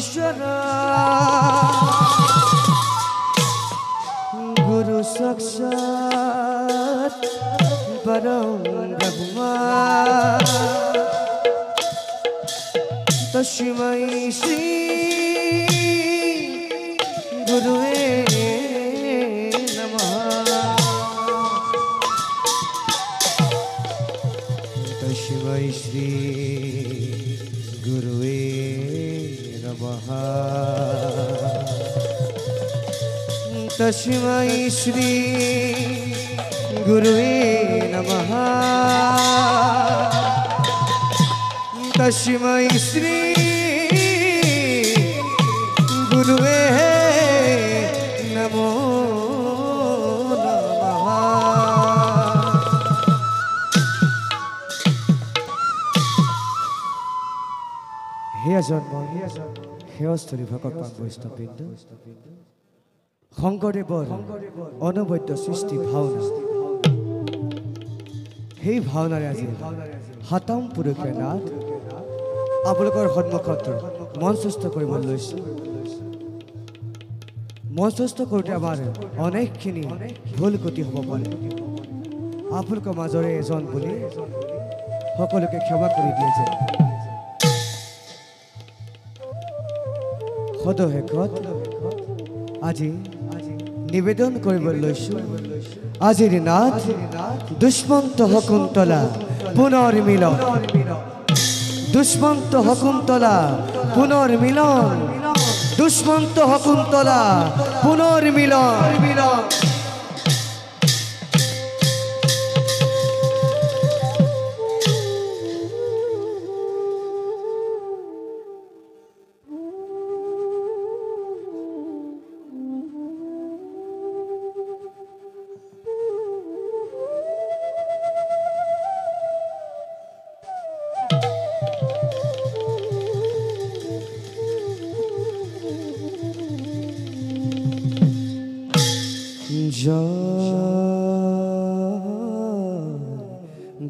ईश्वरा गुरु साक्षात् परम ब्रह्मा तस्मै श्री गुरुवे नमः तस्मै श्री गुरुवे नमः तस्मै श्री गुरुवे नमः तस्मै श्री गुरुवे नमो नमः। हे जन्म हेयस्थली भगत वैष्णवबृन्द शंकरदेवर अनবদ্য सृष्टि भावना সেই ভাওনাৰে আজি হাতম পুৰুষে নাথ আপোনালোকৰ সন্মুখত মঞ্চস্থ কৰিবলৈ লৈছো। মঞ্চস্থ কৰোঁতে আমাৰ অনেকখিনি ভুল গতি হ'ব পাৰে। আপোনালোকৰ মাজৰে এজন বুলি সকলোকে ক্ষমা কৰি দিয়ে যে সদশেষত আজি নিবেদন কৰিবলৈ লৈছো আজিৰ নাথ দুষ্মন্ত শকুন্তলা পুনৰ্মিলন দুষ্মন্ত শকুন্তলা পুনৰ্মিলন দুষ্মন্ত শকুন্তলা পুনৰ্মিলন।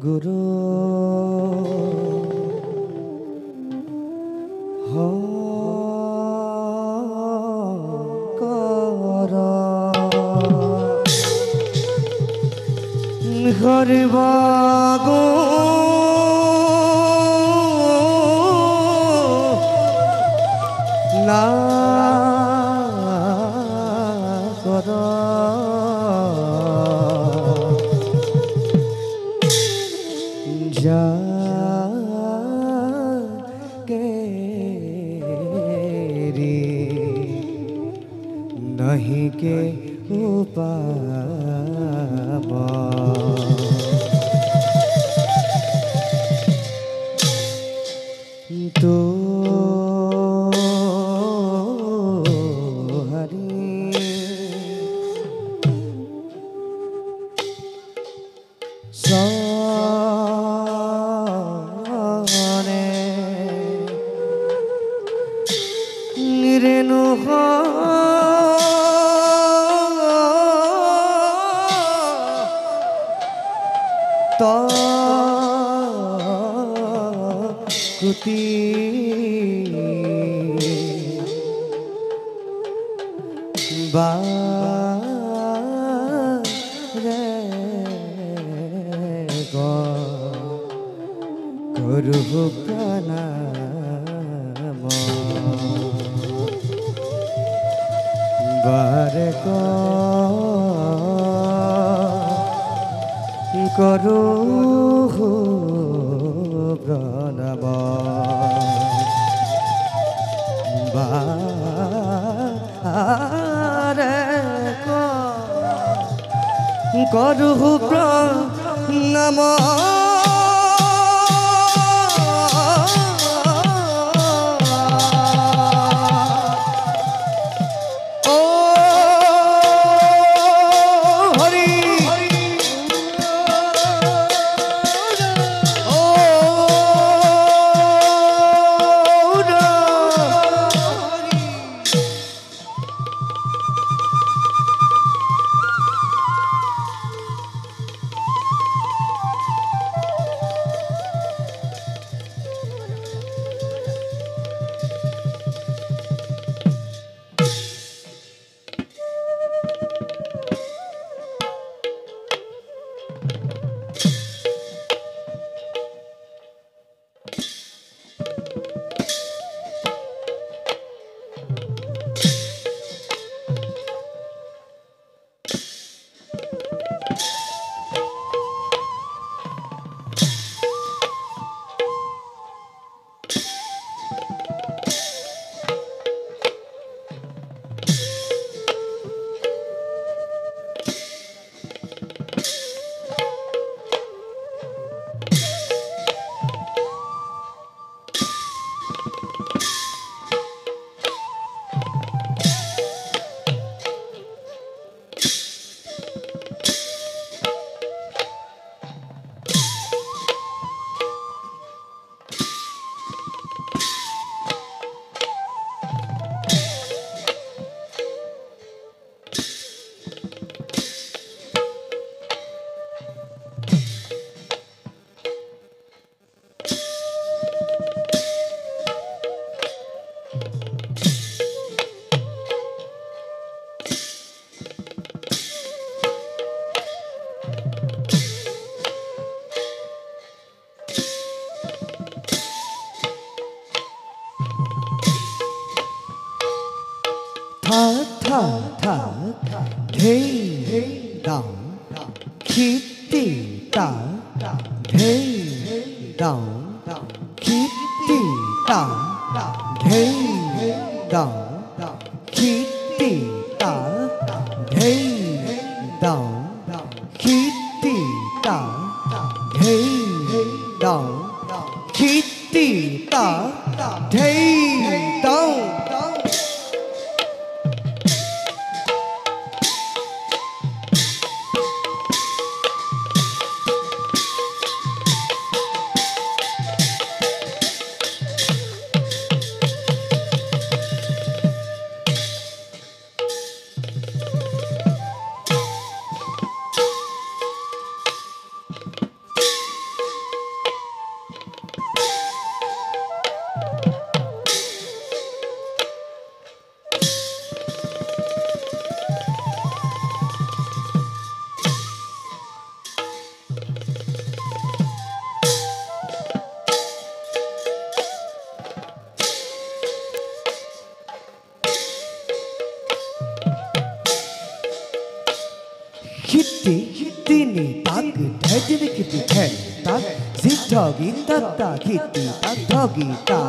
गुरु घर बागो ना करो जा के रे नहीं के उपामा तो कुती बारे गो गुरु प्रणाम बारे गो करो प्रणव बारे करो Pranav ta hey down kitty ta hey down kitty ta hey down kitty ta hey down kitty ta hey down kitty tini tak dhajini kitty hai tak zidhogi tatta kitty tak dhogi ta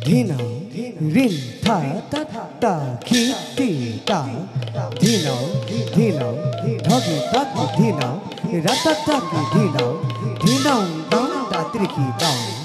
Dhina rin tha ta ta kitty ta dhina dhina dhogi tak dhina rata tak dhina dhina down ta triki down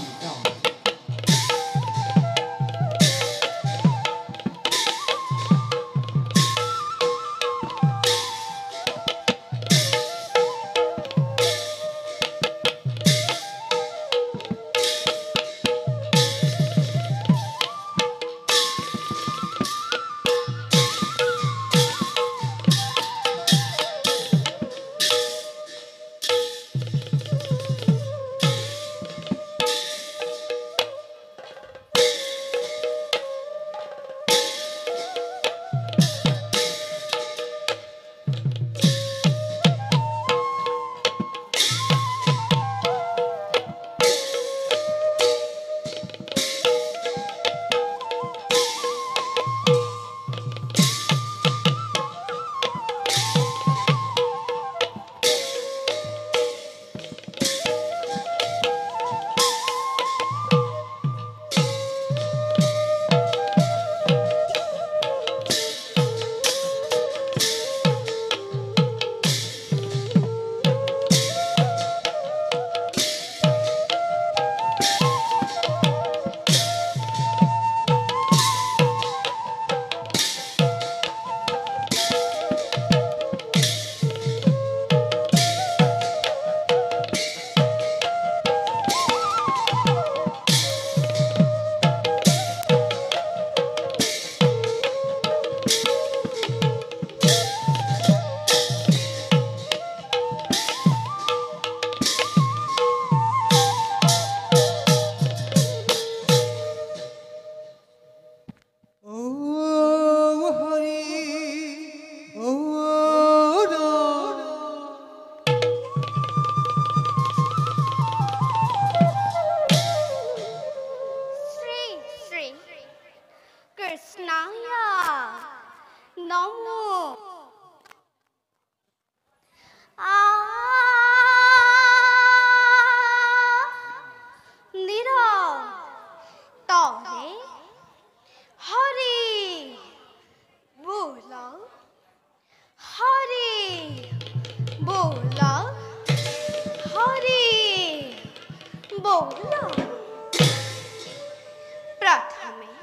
प्रथमे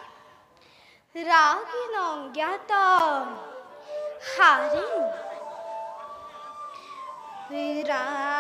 रागिनं ज्ञातं Hari Rama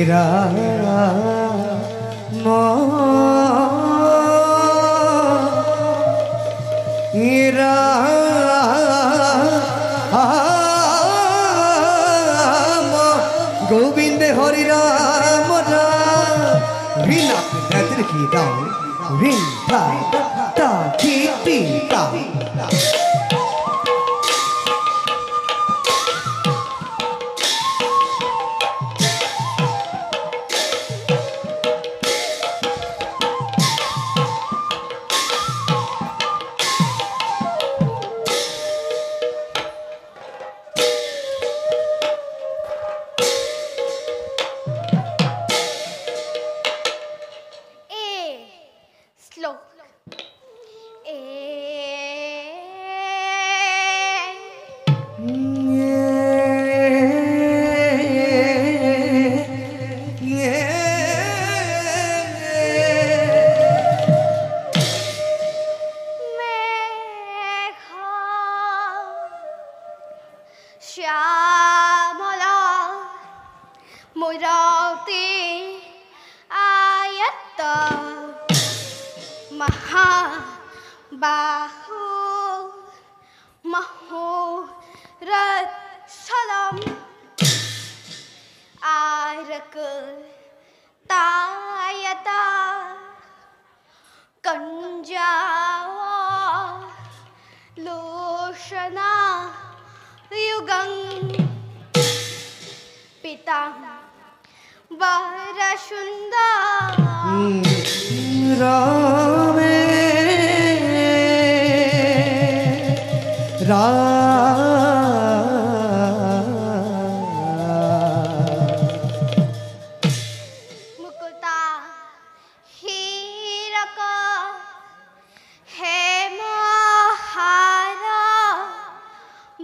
मेरा मेरा गोविंद हरि राम रीना की दाओ reign था ता ती ता Shyamala Murati Ayata Mahabahu Mahurat Salam Arakul Tayata Kanjawa Loshana Yugang Pitang Varashunda Rame Ra Mukuta Hiraka Hemahara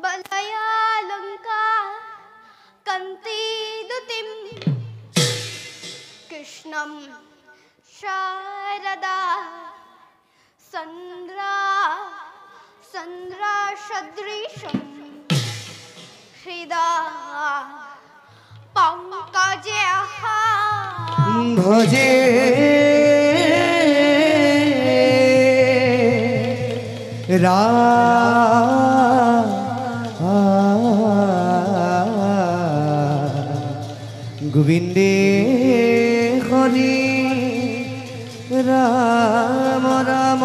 Balaya Lanka Kanti Dutim Krishnam Sharada Sandra Shadrisham Hrida Pankajaha Bhaje Ra Govinde Hari Ram Ram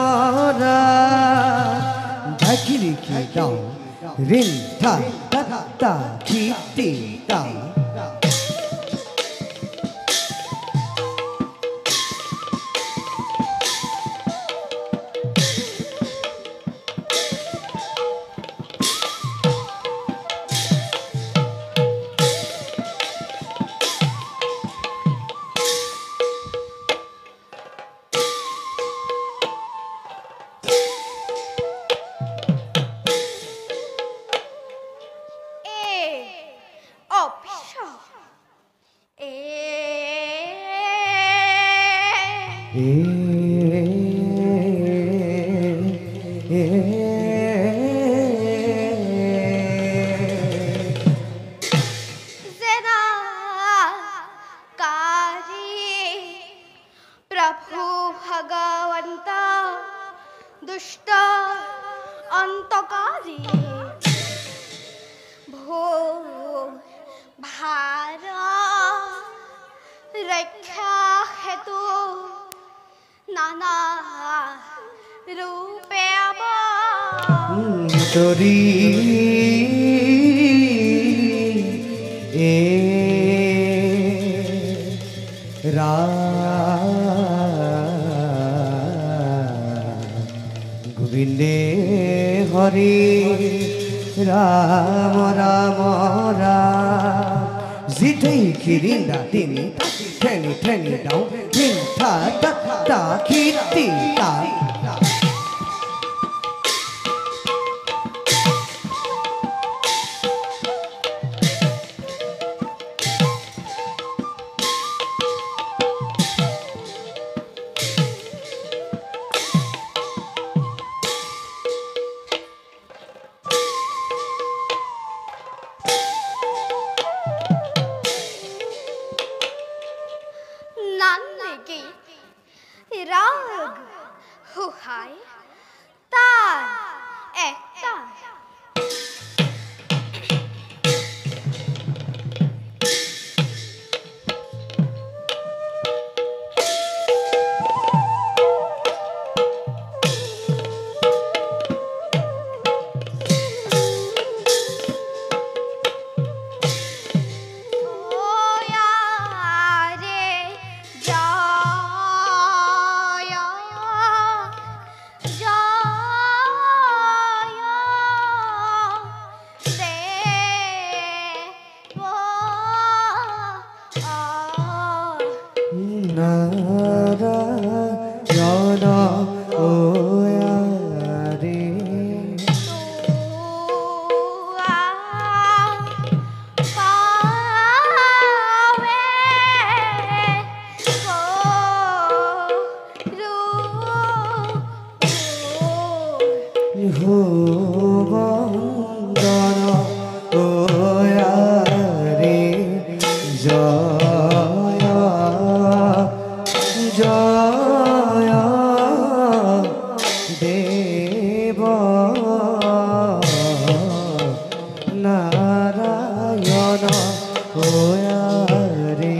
Dhakiri ki dao Rin tha ta ki ti ta Prabhu Bhagavanta Dushta Antakari Bho Bhara Rekha Hetu Nana Rupe Aba Tori গোবিন্দে Hari Ram Ram Ram জিতেই খিরিন্দা তিনি ঠেনি ঠেনি দাও ঠিন থা তা তা খিতি তা নান্নেকে রাগ হুহায় তার একটা নারায়ণ ওয়ারে বন্দন ওয়ারে জয় জয় দেব নারায়ণ ওয়ারে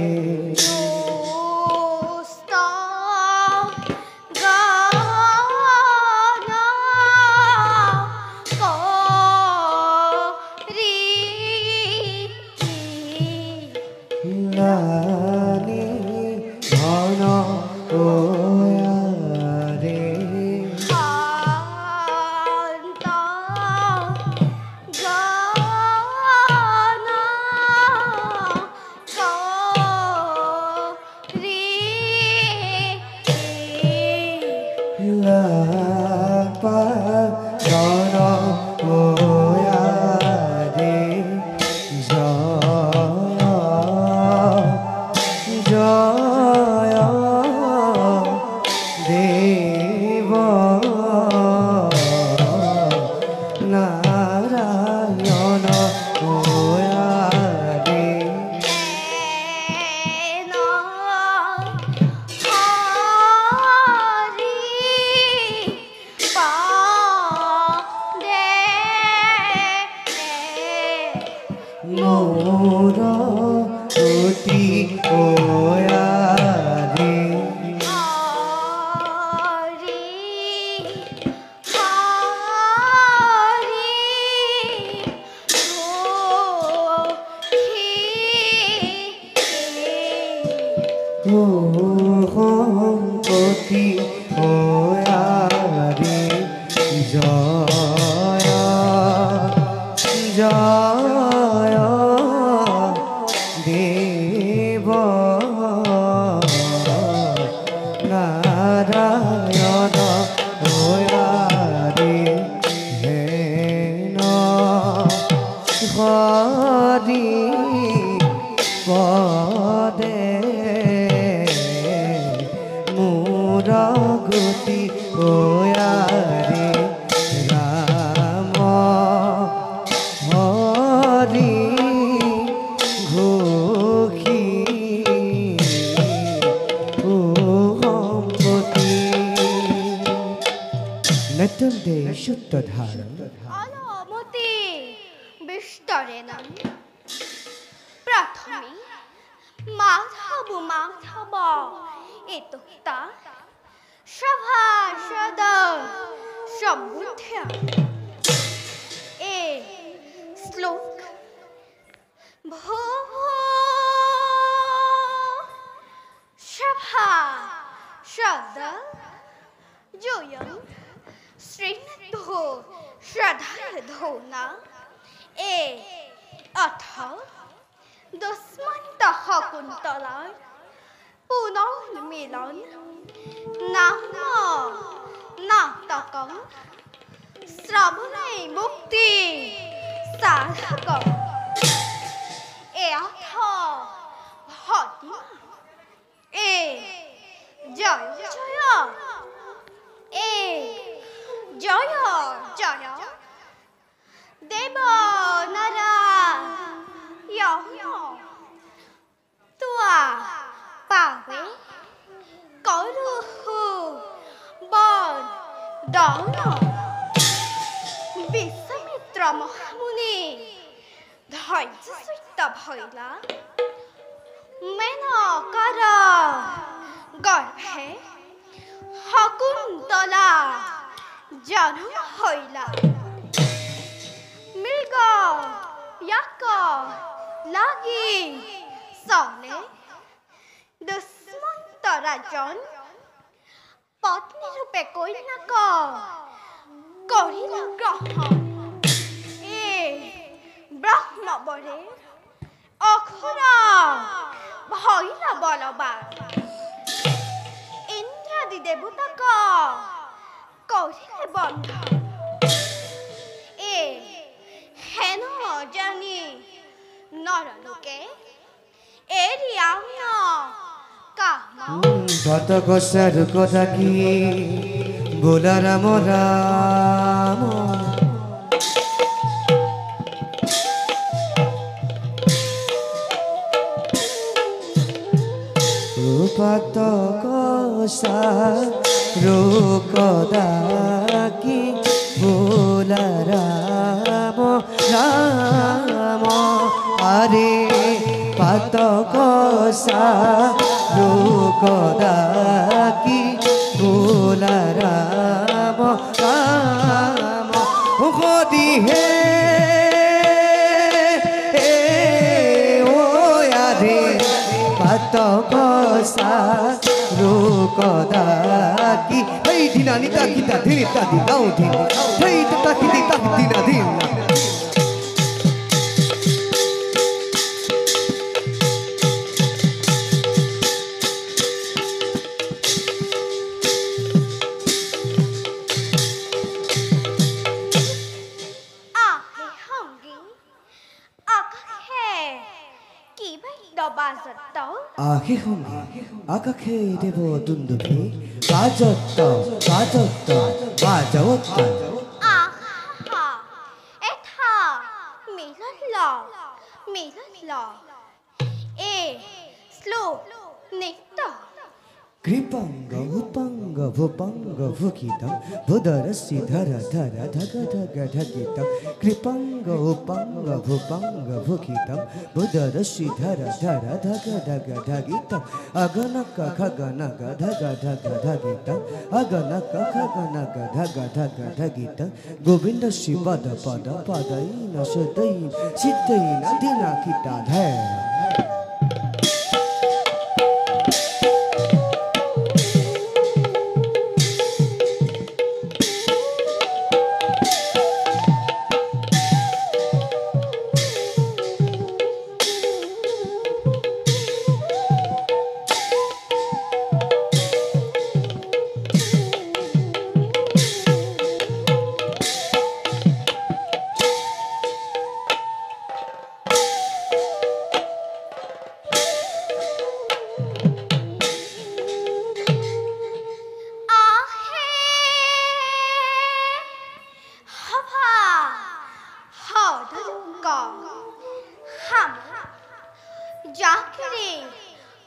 লানি ঘন ওয়ারে লাপা ঘন ওয়ারে জয় দেব নারায়ণ ওয়ারে মোর অতি ওয়ারে অতি ওয়ারে জয় জয় দেব নারায়ণ ওয়ারে হেন হরি পদে মোর গতি ওয়ারে রাম হরি ঘোষী ওমপতি নতুন্দে সূত্রধার অলমতি বিস্তরে নাম প্রথমে মাধব মাধব এতক্তা সভাসদ সম্বুদ্ধ এ শ্লোক ভো স্বয়ং শ্রীনাথ শ্রদ্ধার ধৌনা এ অথ দুষ্মন্ত শকুন্তলার পুনর্মিলন নাম নাটক শ্রবণে মুক্তি সাধক এ অথ ভটিমা এ জয় জয় এ জয় জয় দেব নারায়ণ তুয়া পাবে করুহু বদন বিশ্বামিত্র মহামুনি ধৈর্যসূত্য ভৈলা মেনকার গর্ভে শকুন্তলা জন্ম হইলা মৃগ ইয়াক লাগি চলে দুষ্মন্ত ৰাজন পত্নী ৰূপে কন্যাক কৰিলা গ্ৰহণ এ ব্ৰহ্মবৰে অখুৰ ভৈলা বলবান ইন্দ্ৰাদি দেৱতাক কৰিলে বন্ধ এ হেন জানি নৰলোকে এৰিয়াং কাম কত কষার কথা কি বোলা রাম রাম রূপাত কষার কথা কি বোলা রাম রাম আরে পাত কষা কি বোলা রাম রাম হদি হে ও আরে পাত কষা কি এই দিনা নিতা কিতা ধিনি তাদি দাও ধিনি এই তা কিতি তা দিনা দিনা আহে হঙ্গে আকাখে দেব দুন্দুভি বাজত্ত বাজত্ত বাজত্ত আহা এথা মিলল এ শ্লোক নিত্য কৃপাঙ্গ উপাঙ্গ ভূপাঙ্গ ভূকিতম ভূধরসি ধর ধর ধগ ধগ ধগিতম কৃপাঙ্গ উপাঙ্গ ভূপাঙ্গ ভূকিতম ভূধরসি ধর ধর ধগ ধগ ধগিতম অগনক খগনক ধগ ধগ ধগিতম অগনক খগনক ধগ ধগ ধগিতম গোবিন্দ শিবদ পদ পদইন সুদইন সিদ্ধইন দিনাকিতা ধর যাকে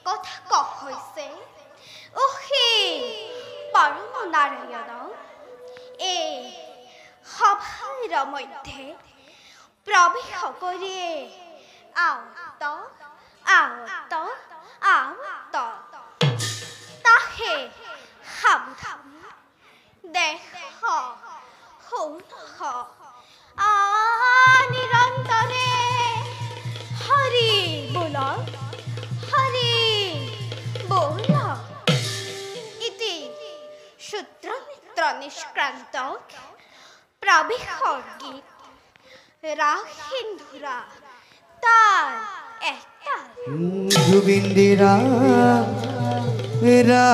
কথা কহৈছে ওহে পরম নারায়ণ এ সভার মধ্যে প্রবেশ করে আওত আওত আওত তাহে সাবধান দেখ শুন নিরন্তরে হরি বল ইতি সূত্র মিত্র নিষ্ক্ৰান্ত প্ৰৱেশৰ গীত ৰাগ সিন্ধুৰা তাল এটা গোবিন্দিৰা মরা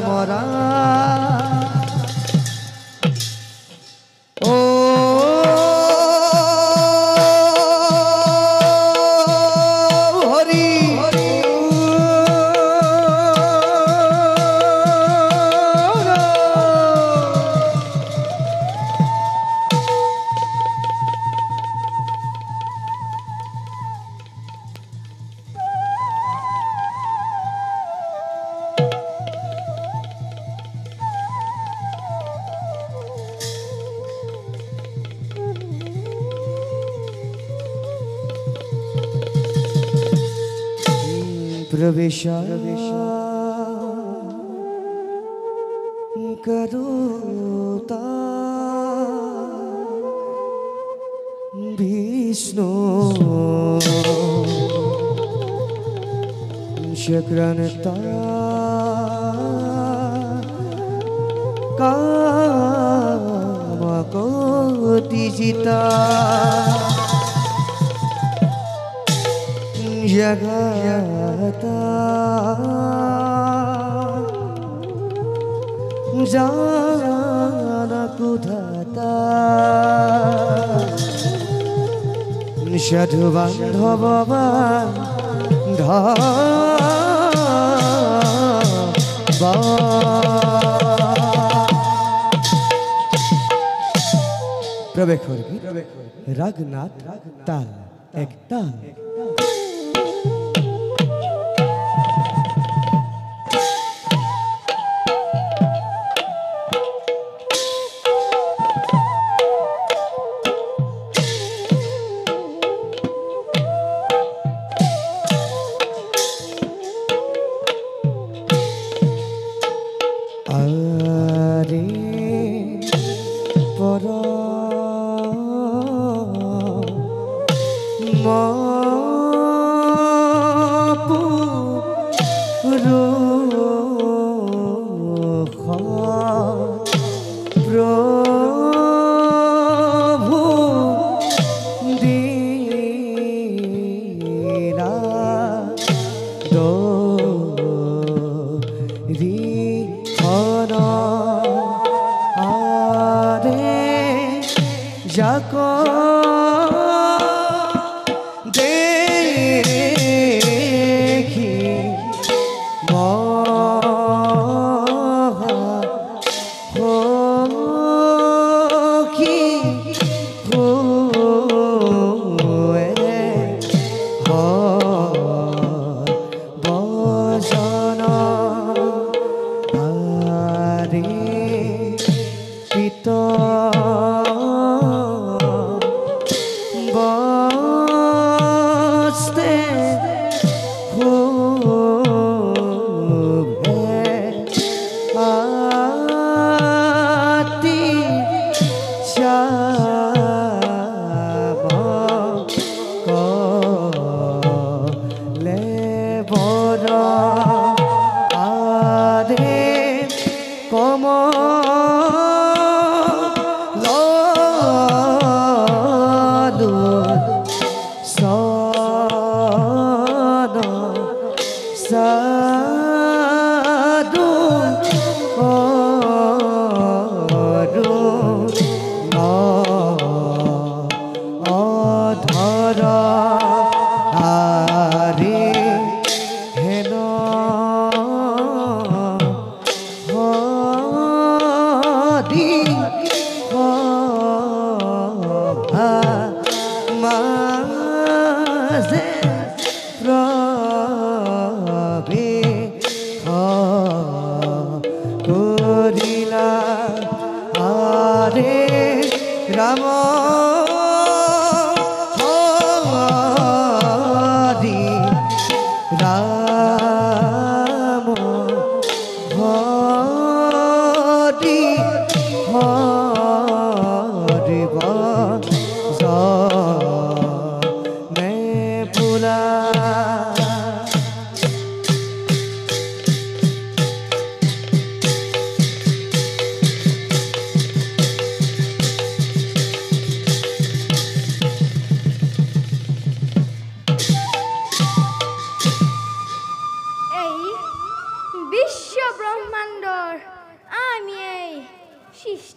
মরা ও হরি प्रवेश करोता विष्णु शक्रनता कामकोटिजिता जगता जाना कुधाता साधु बांधव प्रवेश रागनाथ ताल एक ताल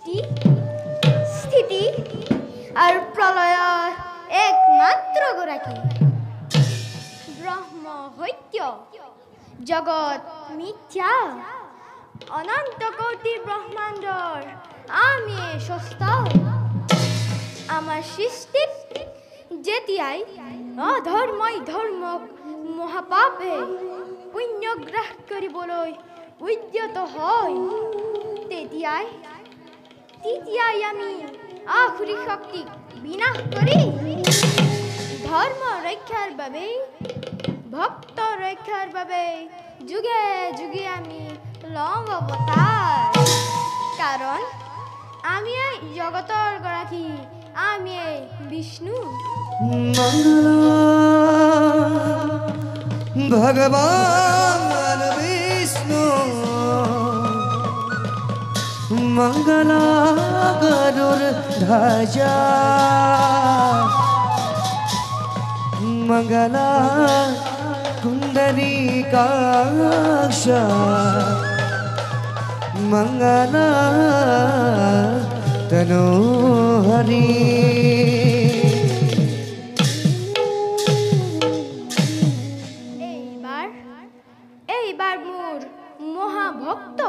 সৃষ্টি স্থিতি আর প্ৰলয়ৰ একমাত্ৰ গৰাকী ব্ৰহ্ম সত্য জগত মিথ্যা অনন্ত কোটি ব্ৰহ্মাণ্ডৰ আমি স্ৰষ্টা আমাৰ সৃষ্টিত যেতিয়াই অধৰ্মই ধৰ্মক মহাপাপে পুণ্যগ্ৰাস কৰিবলৈ উদ্যত হয় তেতিয়াই আমি আসুৰী শক্তিক বিনাশ কৰি ধৰ্ম ৰক্ষাৰ বাবে ভক্ত ৰক্ষাৰ বাবে যুগে যুগে আমি লওঁ অৱতাৰ কাৰণ আমি জগতৰ গৰাকী আমি বিষ্ণু মঙ্গল ভগবান বিষ্ণু মঙ্গল গৰুৰ ধ্বজা মঙ্গল কুণ্ডলীকাক্ষ মঙ্গল তনোহৰি এইবাৰ মোৰ মহাভক্ত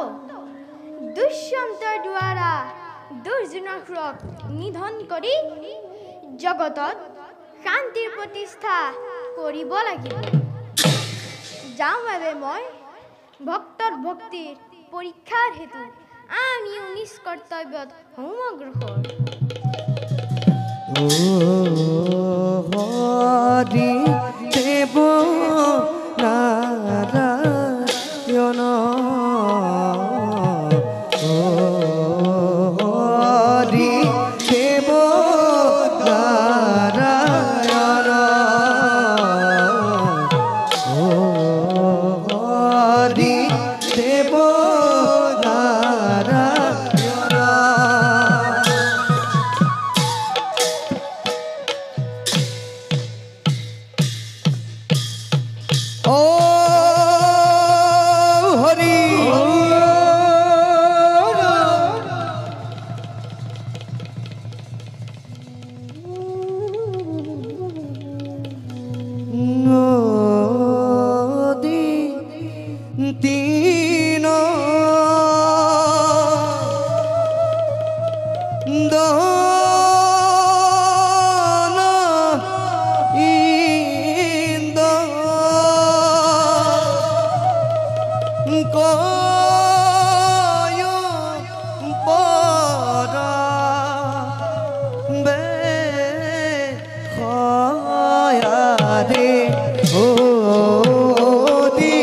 দুষ্যন্তৰ দ্বাৰা দুৰ্জনাসুৰক নিধন কৰি জগতত শান্তিৰ প্ৰতিষ্ঠা কৰিব লাগিব যাৰ বাবে মই ভক্তৰ ভক্তিৰ পৰীক্ষাৰ হেতু আমিও নিজ কৰ্তব্যত সমগ্ৰসৰ হৰি দেৱ নাৰায়ণ হৰি দেৱ নাৰায়ণ হৰি দেৱ নাৰায়ণ ও হরি নদী তিন দন ইন্দ কয় পরা বে খয়ারে ও দি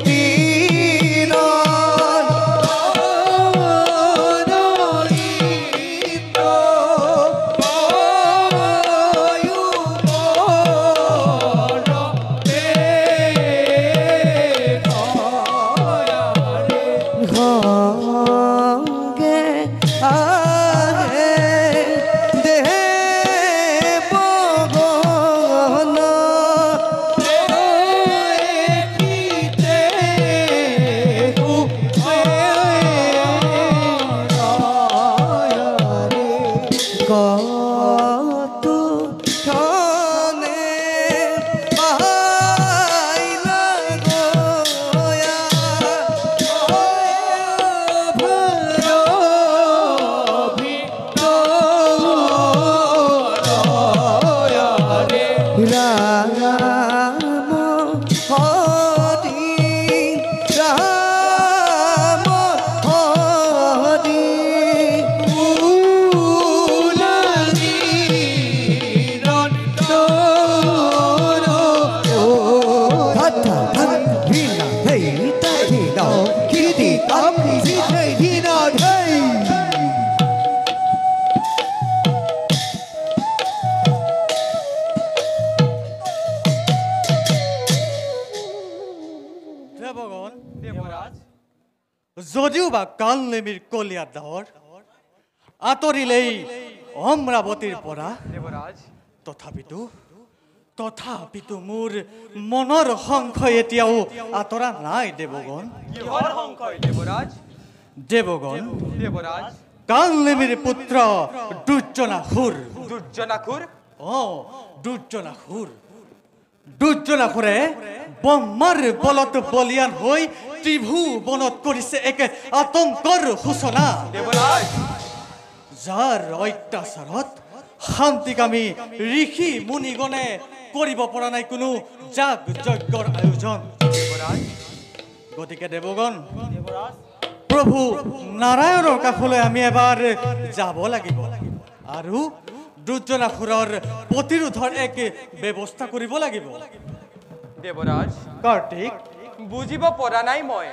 তিন গঙ্গে আগে দেব গণ কত ক্ষণে পাইলা গয়া রাম হরি রাম হরি দেবগণ দেবরাজ যদিও বা কাল নেমিৰ কলিয়া ডাৱৰ আঁতৰিলেই অমৰাৱতীৰ পৰা দেবৰাজ তথাপিতো মোৰ মনৰ সংশয় এতিয়াও আঁতৰা নাই দেৱগণ কিহৰ সংশয় দেবৰাজ দেৱগণ দেবৰাজ কালনেমিৰ পুত্ৰ দুৰ্জনাসুৰ দুৰ্জনাসুৰ দুৰ্জনাসুৰে ব্ৰহ্মাৰ বলত বলিয়ান হৈ ত্ৰিভুৱনত কৰিছে এক আতংকৰ সূচনা দেৱৰাজ যাৰ অত্যাচাৰত শান্তিকামী ঋষি মুনিগণে কৰিব পৰা নাই কোনো যাগ যজ্ঞৰ আয়োজন দেৱৰাজ গতিকে দেৱগণ প্ৰভু নাৰায়ণৰ কাষলৈ আমি এবাৰ যাব লাগিব আৰু দুৰ্জনাসুৰৰ প্ৰতিৰোধৰ এক ব্যৱস্থা কৰিব লাগিব দেৱৰাজ কাৰ্তিক বুজিব পৰা নাই মই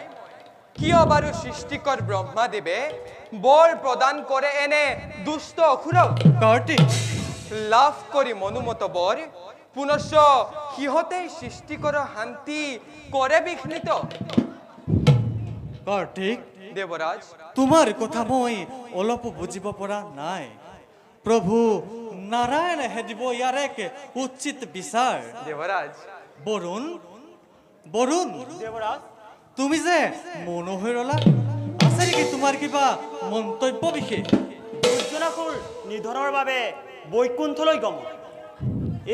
কিয় বাৰু সৃষ্টিকৰ ব্ৰহ্মাদেৱে বৰ প্ৰদান কৰে এনে দুষ্ট অসুৰক কাৰ্তিক লাভ কৰি মনোমত বৰ পুনশ্চ সিহঁতে সৃষ্টিকৰ শান্তি কৰে বিঘ্নিত কাৰ্তিক দেৱৰাজ তোমাৰ কথা মই অলপ বুজিব পৰা নাই প্ৰভু নাৰায়ণেহে দিব ইয়াৰ এক উচিত বিচাৰ দেৱৰাজ বৰুণ দেৱৰাজ তুমি যে মনো হৈ ৰলা আছে নেকি তোমাৰ কিবা মন্তব্য বিশেষ দুৰ্জনাসুৰ নিধনৰ বাবে বৈকুণ্ঠলৈ গমন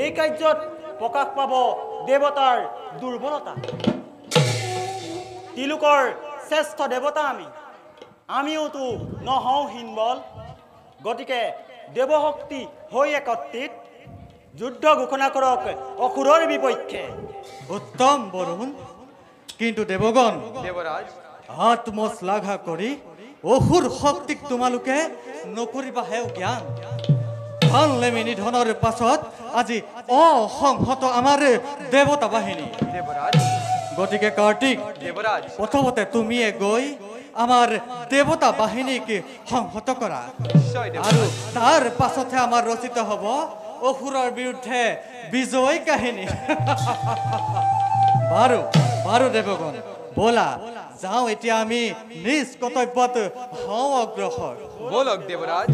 এই কাৰ্যত প্ৰকাশ পাব দেৱতাৰ দুৰ্বলতা তিলোকৰ শ্ৰেষ্ঠ দেৱতা আমিওতো নহওঁ হীনবল গতিকে দেৱশক্তি হৈ একত্ৰিত যুদ্ধ ঘোষণা কৰক অসুৰৰ বিপক্ষে উত্তম বৰুণ কিন্তু দেৱগণ দেৱৰাজ আত্মশ্লাঘা কৰি অসুৰ শক্তিক তোমালোকে নকৰিবাহে জ্ঞান কালনেমি নিধনৰ পাছত আজি অসংহত আমাৰ দেৱতা বাহিনী দেৱৰাজ গতিকে কাৰ্তিক দেৱৰাজ প্ৰথমতে তুমিয়ে গৈ আমাৰ দেৱতা বাহিনীক সংহত কৰা নিশ্চয় আৰু দেৱৰাজ তাৰ পাছতহে আমাৰ ৰচিত হ'ব অসুৰৰ বিৰুদ্ধে বিজয় কাহিনী বাৰু দেৱগণ বলা যাওঁ এতিয়া আমি নিজ কৰ্তব্যত হওঁ অগ্ৰসৰ বলক দেৱৰাজ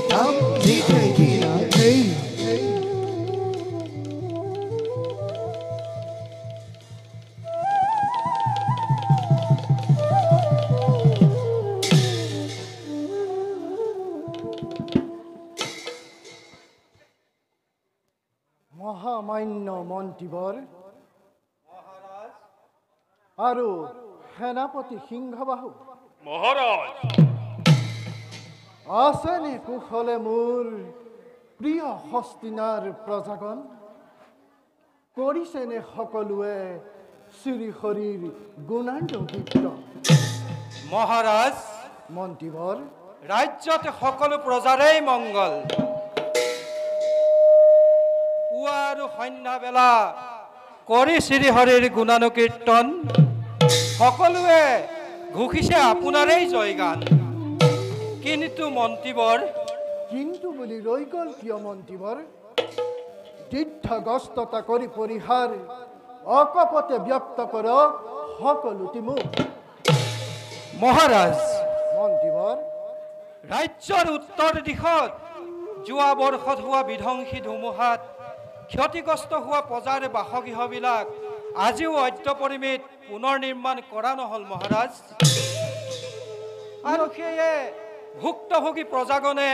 দিতাম নিশ্চয় দিনা এই মহামান্য মন্ত্ৰীবৰ আৰু সেনাপতি সিংহবাহু মহাৰাজ আছেনে কুশলে মোৰ প্ৰিয় হস্তিনাৰ প্ৰজাগণ কৰিছেনে সকলোৱে শ্ৰী হৰিৰ গুণাণ্ড কীৰ্তন মহাৰাজ মন্ত্ৰীবৰ ৰাজ্যত সকলো প্ৰজাৰেই মংগল পুৱা আৰু সন্ধ্যা বেলা কৰি শ্ৰী হৰিৰ গুণানুকীৰ্তন সকলোৱে ঘোষিছে আপোনাৰেই জয়গান কিন্তু মন্ত্ৰীবৰ কিন্তু বুলি ৰৈ গ'ল কিয় মন্ত্ৰীবৰ তীৰ্থগ্ৰস্ততা কৰি পৰিহাৰ অকপতে ব্যক্ত কৰক সকলোটি মোক মহাৰাজ মন্ত্ৰীবৰ ৰাজ্যৰ উত্তৰ দিশত যোৱা বৰ্ষত হোৱা বিধ্বংসী ধুমুহাত ক্ষতিগ্ৰস্ত হোৱা প্ৰজাৰ বাসগৃহবিলাক আজিও অদ্যপৰিমিত পুনৰ নিৰ্মাণ কৰা নহ'ল মহাৰাজ আৰু সেয়ে ভুক্তভোগী প্ৰজাগণে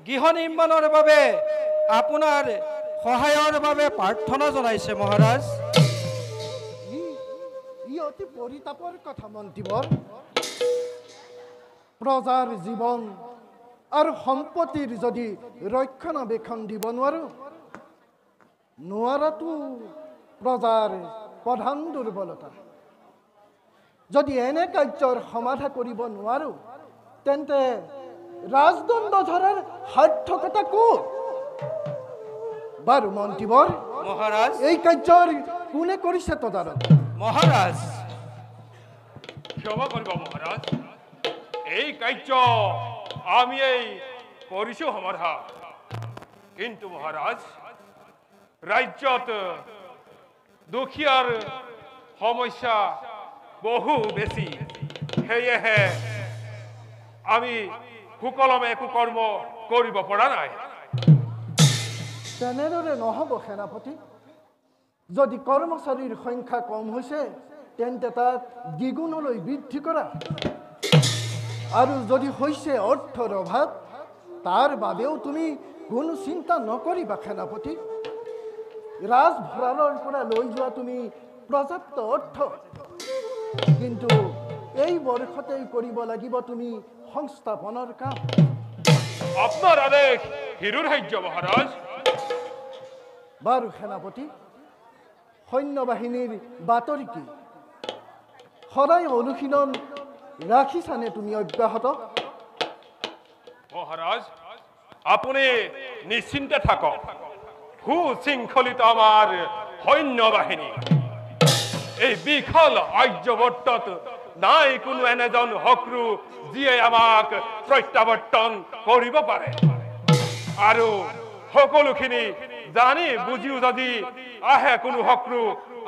গৃহ নিৰ্মাণৰ বাবে আপোনাৰ সহায়ৰ বাবে প্ৰাৰ্থনা জনাইছে মহাৰাজ ই অতি পৰিতাপৰ কথা মন্ত্ৰীবৰ প্ৰজাৰ জীৱন আৰু সম্পত্তিৰ যদি ৰক্ষণাবেক্ষণ দিব নোৱাৰাটো প্ৰজাৰ প্ৰধান দুৰ্বলতা যদি এনে কাৰ্যৰ সমাধা কৰিব নোৱাৰো তেন্তে ৰাজদণ্ড ধৰাৰ সাৰ্থকতা ক'ত বাৰু মন্ত্ৰীবৰ মহাৰাজ এই কাৰ্যৰ কোনে কৰিছে তদাৰক মহাৰাজ ক্ষমা কৰিব মহাৰাজ এই কাৰ্য আমি এই কৰিছো সমাধা কিন্তু মহাৰাজ ৰাজ্যত দুখীয়াৰ সমস্যা বহু বেছি সেয়েহে আমি সুকলমে একো কৰ্ম কৰিব পৰা নাই তেনেদৰে নহ'ব সেনাপতি যদি কৰ্মচাৰীৰ সংখ্যা কম হৈছে তেন্তে তাক দ্বিগুণলৈ বৃদ্ধি কৰা আৰু যদি হৈছে অৰ্থৰ অভাৱ তাৰ বাবেও তুমি কোনো চিন্তা নকৰিবা সেনাপতি ৰাজভঁৰালৰ পৰা লৈ যোৱা তুমি পৰ্যাপ্ত অৰ্থ কিন্তু এই বৰ্ষতেই কৰিব লাগিব তুমি সংস্থাপনৰ কাম আপনাৰ আদেশ হিৰুৰ হাজ্য মহাৰাজ বাৰু সেনাপতি সৈন্যবাহিনীৰ বাতৰি কি সদায় অনুশীলন ৰাখিছানে তুমি অব্যাহত মহাৰাজ আপনি নিশ্চিন্তে থাকক সুশৃঙ্খলিত আমাৰ সৈন্যবাহিনী এই বিশাল আৰ্যবৰ্তত নাই কোনো এনেজন শক্ৰু যিয়ে আমাক প্ৰত্যাৱৰ্তন কৰিব পাৰে আৰু সকলোখিনি জানি বুজিও যদি আহে কোনো শক্ৰু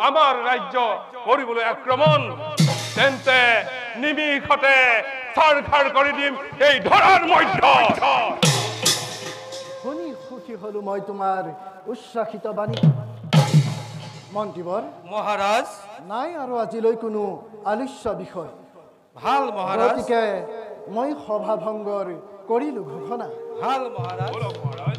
আমাৰ ৰাজ্য কৰিবলৈ আক্ৰমণ তেন্তে নিমিষতে ছাৰখাৰ কৰি দিম এই ধৰাৰ মধ্য শুনি সুখী হলো মই তোমাৰ উচ্ছ্বাসিত বাণী মন্ত্ৰীবৰ মহাৰাজ নাই আৰু আজিলৈ কোনো আলস্য বিষয় ভাল মহাৰাজ গতিকে মই সভা ভংগৰ কৰিলো ঘোষণা ভাল মহাৰাজ মহাৰাজ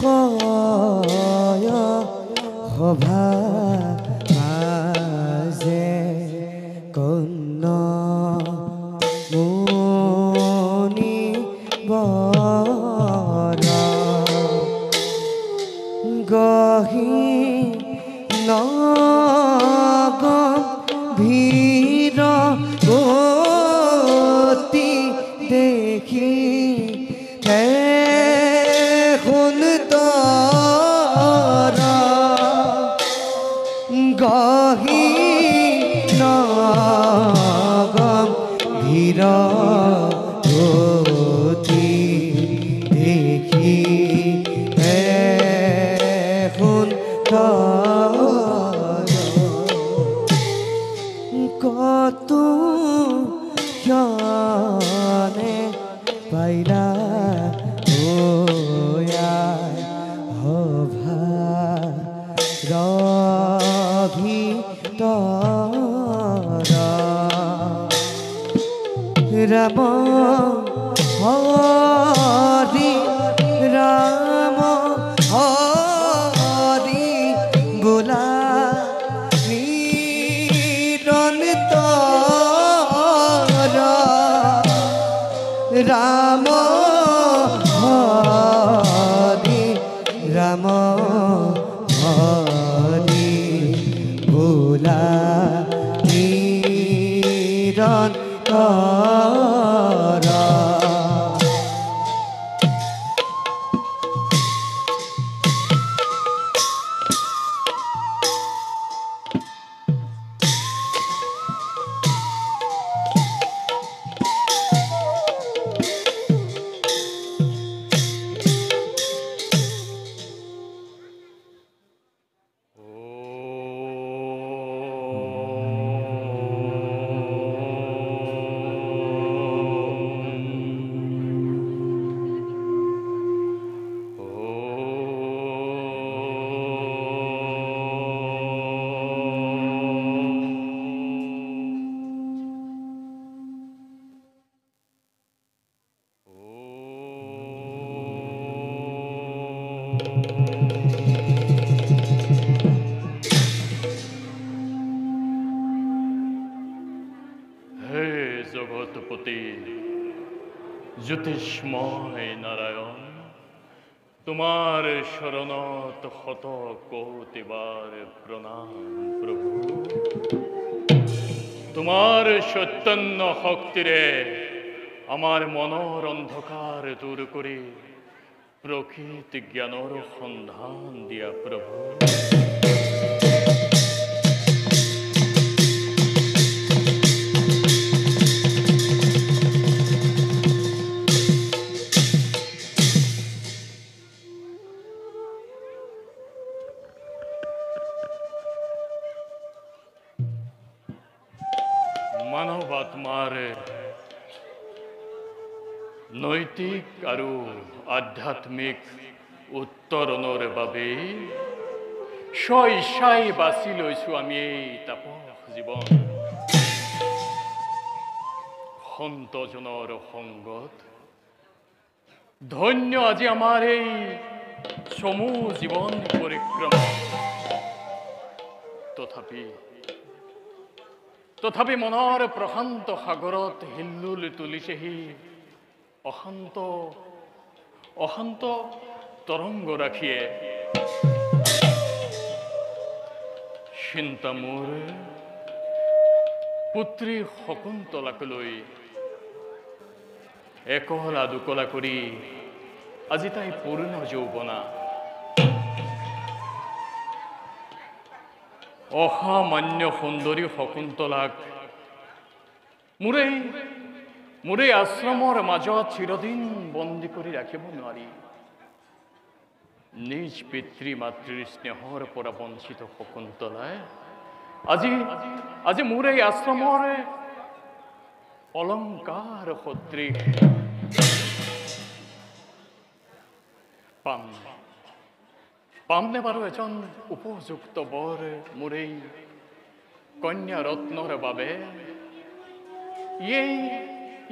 হয় সভা মাজে কন্ন মুনি বৰা গহি নগম্ভীৰ গতি দেখি শুন তৰা গহি নগম্ভীৰ গতি দেখি শুন কত ক্ষণে পাইলা সভা ৰভি ৰাম হৰি ৰাম হৰি বোলা রাম হরি রাম হরি বোলা নিরন্তর হে জগৎপতি জ্যোতিষ্ময় নারায়ণ, তোমার শরণত শত কোটিবার প্রণাম প্রভু। তোমার চৈতন্য শক্তিরে আমার মনৰ অন্ধকাৰ দূৰ কৰে প্ৰকৃত জ্ঞানৰ সন্ধান দিয়া প্ৰভু। মানৱ আত্মাৰ নৈতিক আৰু আধ্যাত্মিক উত্তৰণৰ বাবে স্ব-ইচ্ছাই বাছি লৈছো আমি এই তাপস জীৱন। সন্তজনৰ সংগত ধন্য আজি আমাৰ এই চমু জীৱন পৰিক্ৰমা। তথাপি মনৰ প্ৰশান্ত সাগৰত হিল্লোল তুলিছেহি অশান্ত তৰংগ ৰাখিয়ে। চিন্তা মোৰ পুত্ৰী শকুন্তলাক লৈ একলা দুকলা কৰি আজি তাই পূৰ্ণ যৌৱনা। অসামান্য সুন্দৰী শকুন্তলাক মোৰে আশ্ৰমৰ মাজত চিৰদিন বন্দী কৰি ৰাখিব নোৱাৰি। নিজ পিতৃ মাতৃৰ স্নেহৰ পৰা বঞ্চিত শকুন্তলাই আজি মোৰ এই আশ্ৰমৰ অলংকাৰ সদৃশ পামনে বাৰু এজন উপযুক্ত বৰ মোৰ এই কন্যা ৰত্নৰ বাবে?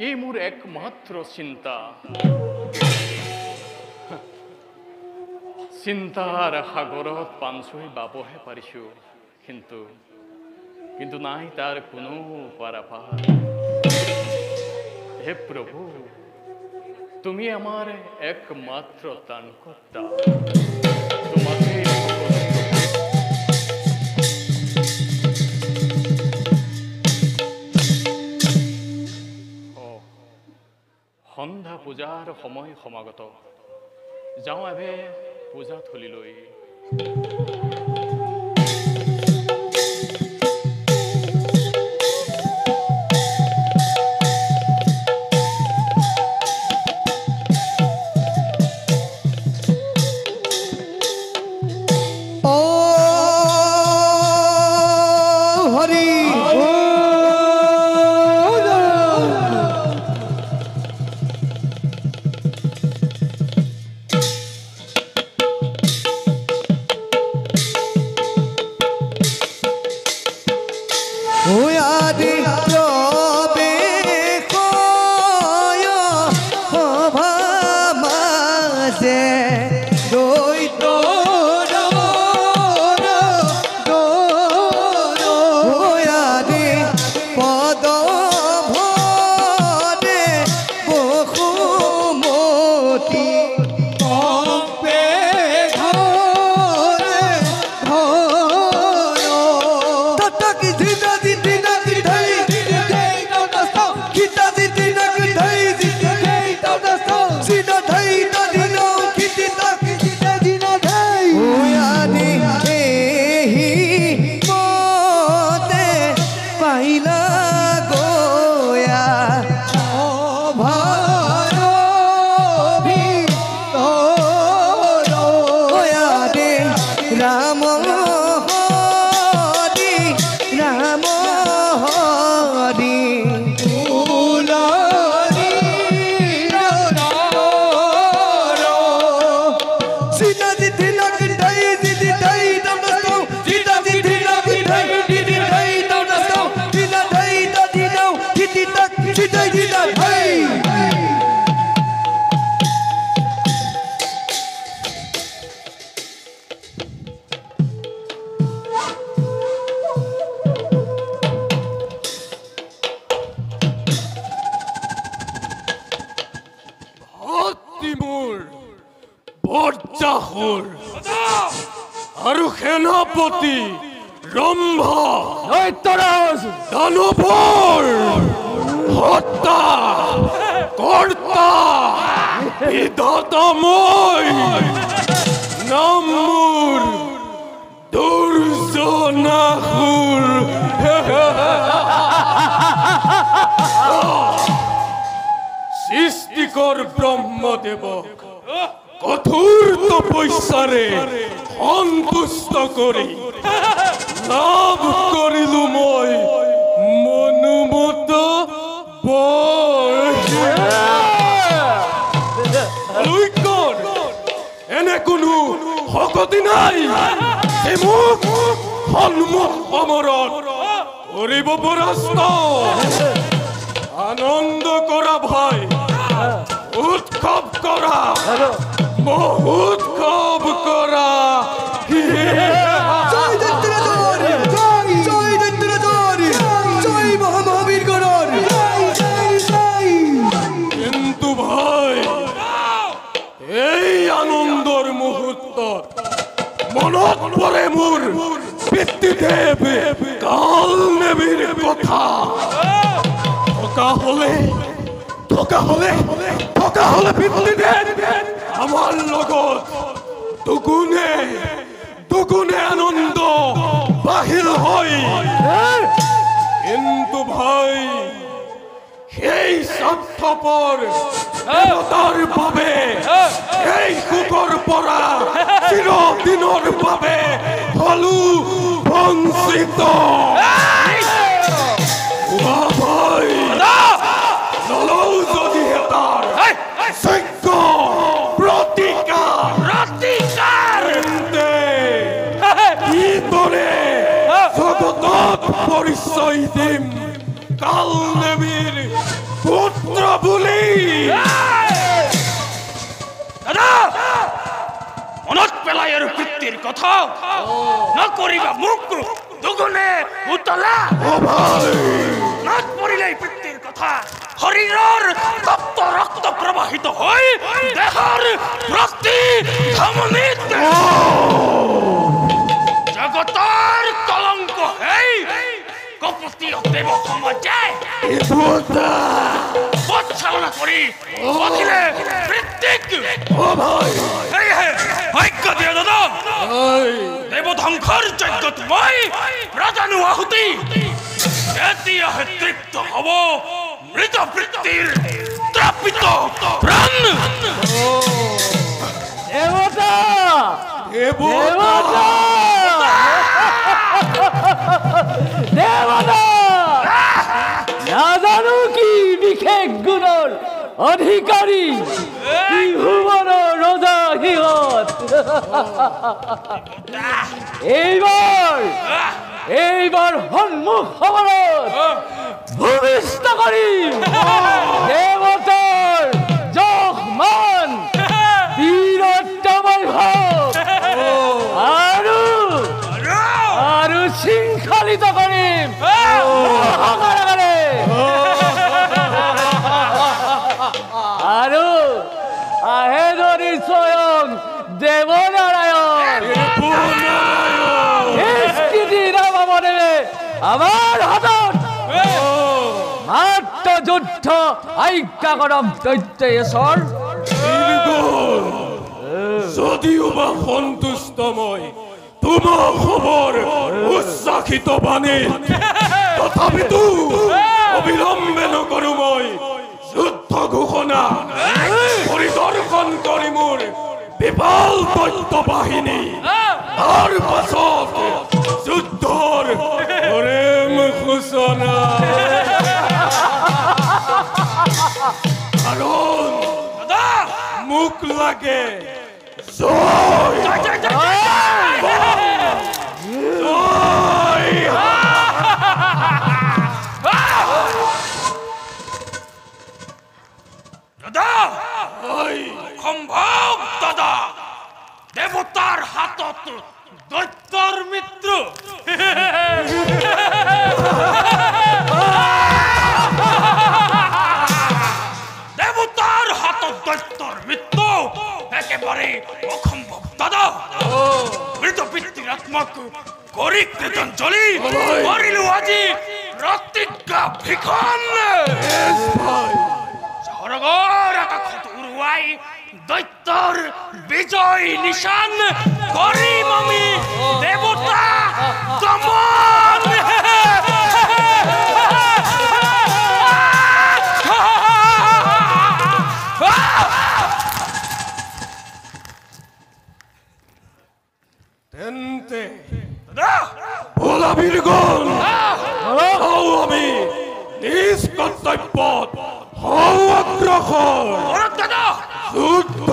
এই মোৰ একমাত্ৰ চিন্তা। চিন্তাৰ সাগৰত পাঞ্চুই বাবহে পাৰিছোঁ, কিন্তু নাই তাৰ কোনো পাৰাপাৰ। হে প্ৰভু, তুমি আমাৰ একমাত্ৰ ত্ৰাণকৰ্তা, তোমাকেই সন্ধ্যা পূজাৰ সময় সমাগত। যাওঁ এবে পূজা থলীলৈ। আৰু সেনাপতি ৰম্ভা দানৱৰ হত্যা কৰ্তা বিধাতাময় নাম মোৰ দুৰ্জনাসুৰ। সৃষ্টিকৰ ব্ৰহ্মদেৱক কঠোৰ তপস্যাৰে সন্তুষ্ট কৰি লাভ কৰিলো মই মনোমত এনে কোনো শক্তি নাই যে মোক সন্মুখ সমৰত কৰিব পৰাস্ত। আনন্দ কৰা ভাই, উৎসৱ কৰা, মহোৎসৱ কৰা। কিন্তু ভাই, এই আনন্দৰ মুহূৰ্তত মনত পৰে মোৰ পিতৃদেৱ কালনেমীৰ কথা। থকা হলে পিতৃদেৱ আমাৰ লগত দুগুণে আনন্দ বাহিৰ হয়। কিন্তু ভাই, সেই স্বাৰ্থপৰ দেৱতাৰ বাবে এই সুখৰ পৰা চিৰদিনৰ বাবে হলো বঞ্চিত। ভাই, নলও যদি তাৰ যোগ্য প্ৰতিকাৰ, কিদৰে জগতত পৰিচয় দিম কালনেমীৰ পুত্ৰ বুলি? মনত পেলাই বৃত্তিৰ কথা নকৰিবা মোক দুগুণে উতলা নাট পৰিলেই বৃত্তিৰ কথা শৰীৰৰ তপ্ত ৰক্ত প্ৰবাহিত হৈ দেহৰ প্ৰতি ধমনীত জগতৰ কলংক হেই কপতি দেৱ সমাজে চালনা কৰি পঠিলে বৃত্তিক ভাগ্য দিয়া দাদা দেৱধ্বংসৰ যজ্ঞত মই ৰাজানু আহুতি এতিয়াহে তৃপ্ত হ'ব মৃত বৃত্তিৰ ত্ৰাপিত প্ৰাণ দেৱতা নাজানো কি বিশেষ গুণৰ অধিকাৰী ত্ৰিভুৱনৰ ৰজা সিহঁত এইবাৰ সন্মুখ সমৰত ভূমিষ্ঠ কৰিম দেৱতাৰ যশ মান বীৰত্ব বৈভৱ আৰু শৃংখলিত কৰিম আৰু আহে যদি স্বয়ং দেৱনাৰায়ণ আমাৰ হাতত মাত্ৰ যুদ্ধ আজ্ঞা কৰম দৈত্যেশ্বৰ যদিও বা সন্তুষ্ট মই তোমাৰ খবৰ উচ্চাসিত বাণী তথাপিতো অবিলম্বে নকৰো মই যুদ্ধ ঘোষণা পৰিদৰ্শন কৰি মোৰ বিপাল দৈত্য বাহিনী তাৰ পাছত যুদ্ধৰ প্ৰেম ঘোষণা কাৰণ মোক লাগে জয় দাদা সম্ভৱ দাদা দেৱতাৰ হাতত দৈত্যৰ মিত্ৰ দেৱতাৰ হাতত দৈত্যৰ মিত্ৰ একেবাৰে অসম্ভৱ দাদা মৃত পিতৃৰ আত্মাক কৰি কৃতঞ্জলি কৰিলো আজি প্ৰতিজ্ঞা ভিখন স্বৰ্গৰ আকাশত উৰুৱাই দৈত্যৰ বিজয় নিশান কৰিম আমি দেৱতা দমন তেন্তে ভোলা বীৰগণ আমি নিজ কৰ্তব্যত অগ্ৰসৰ যুদ্ধ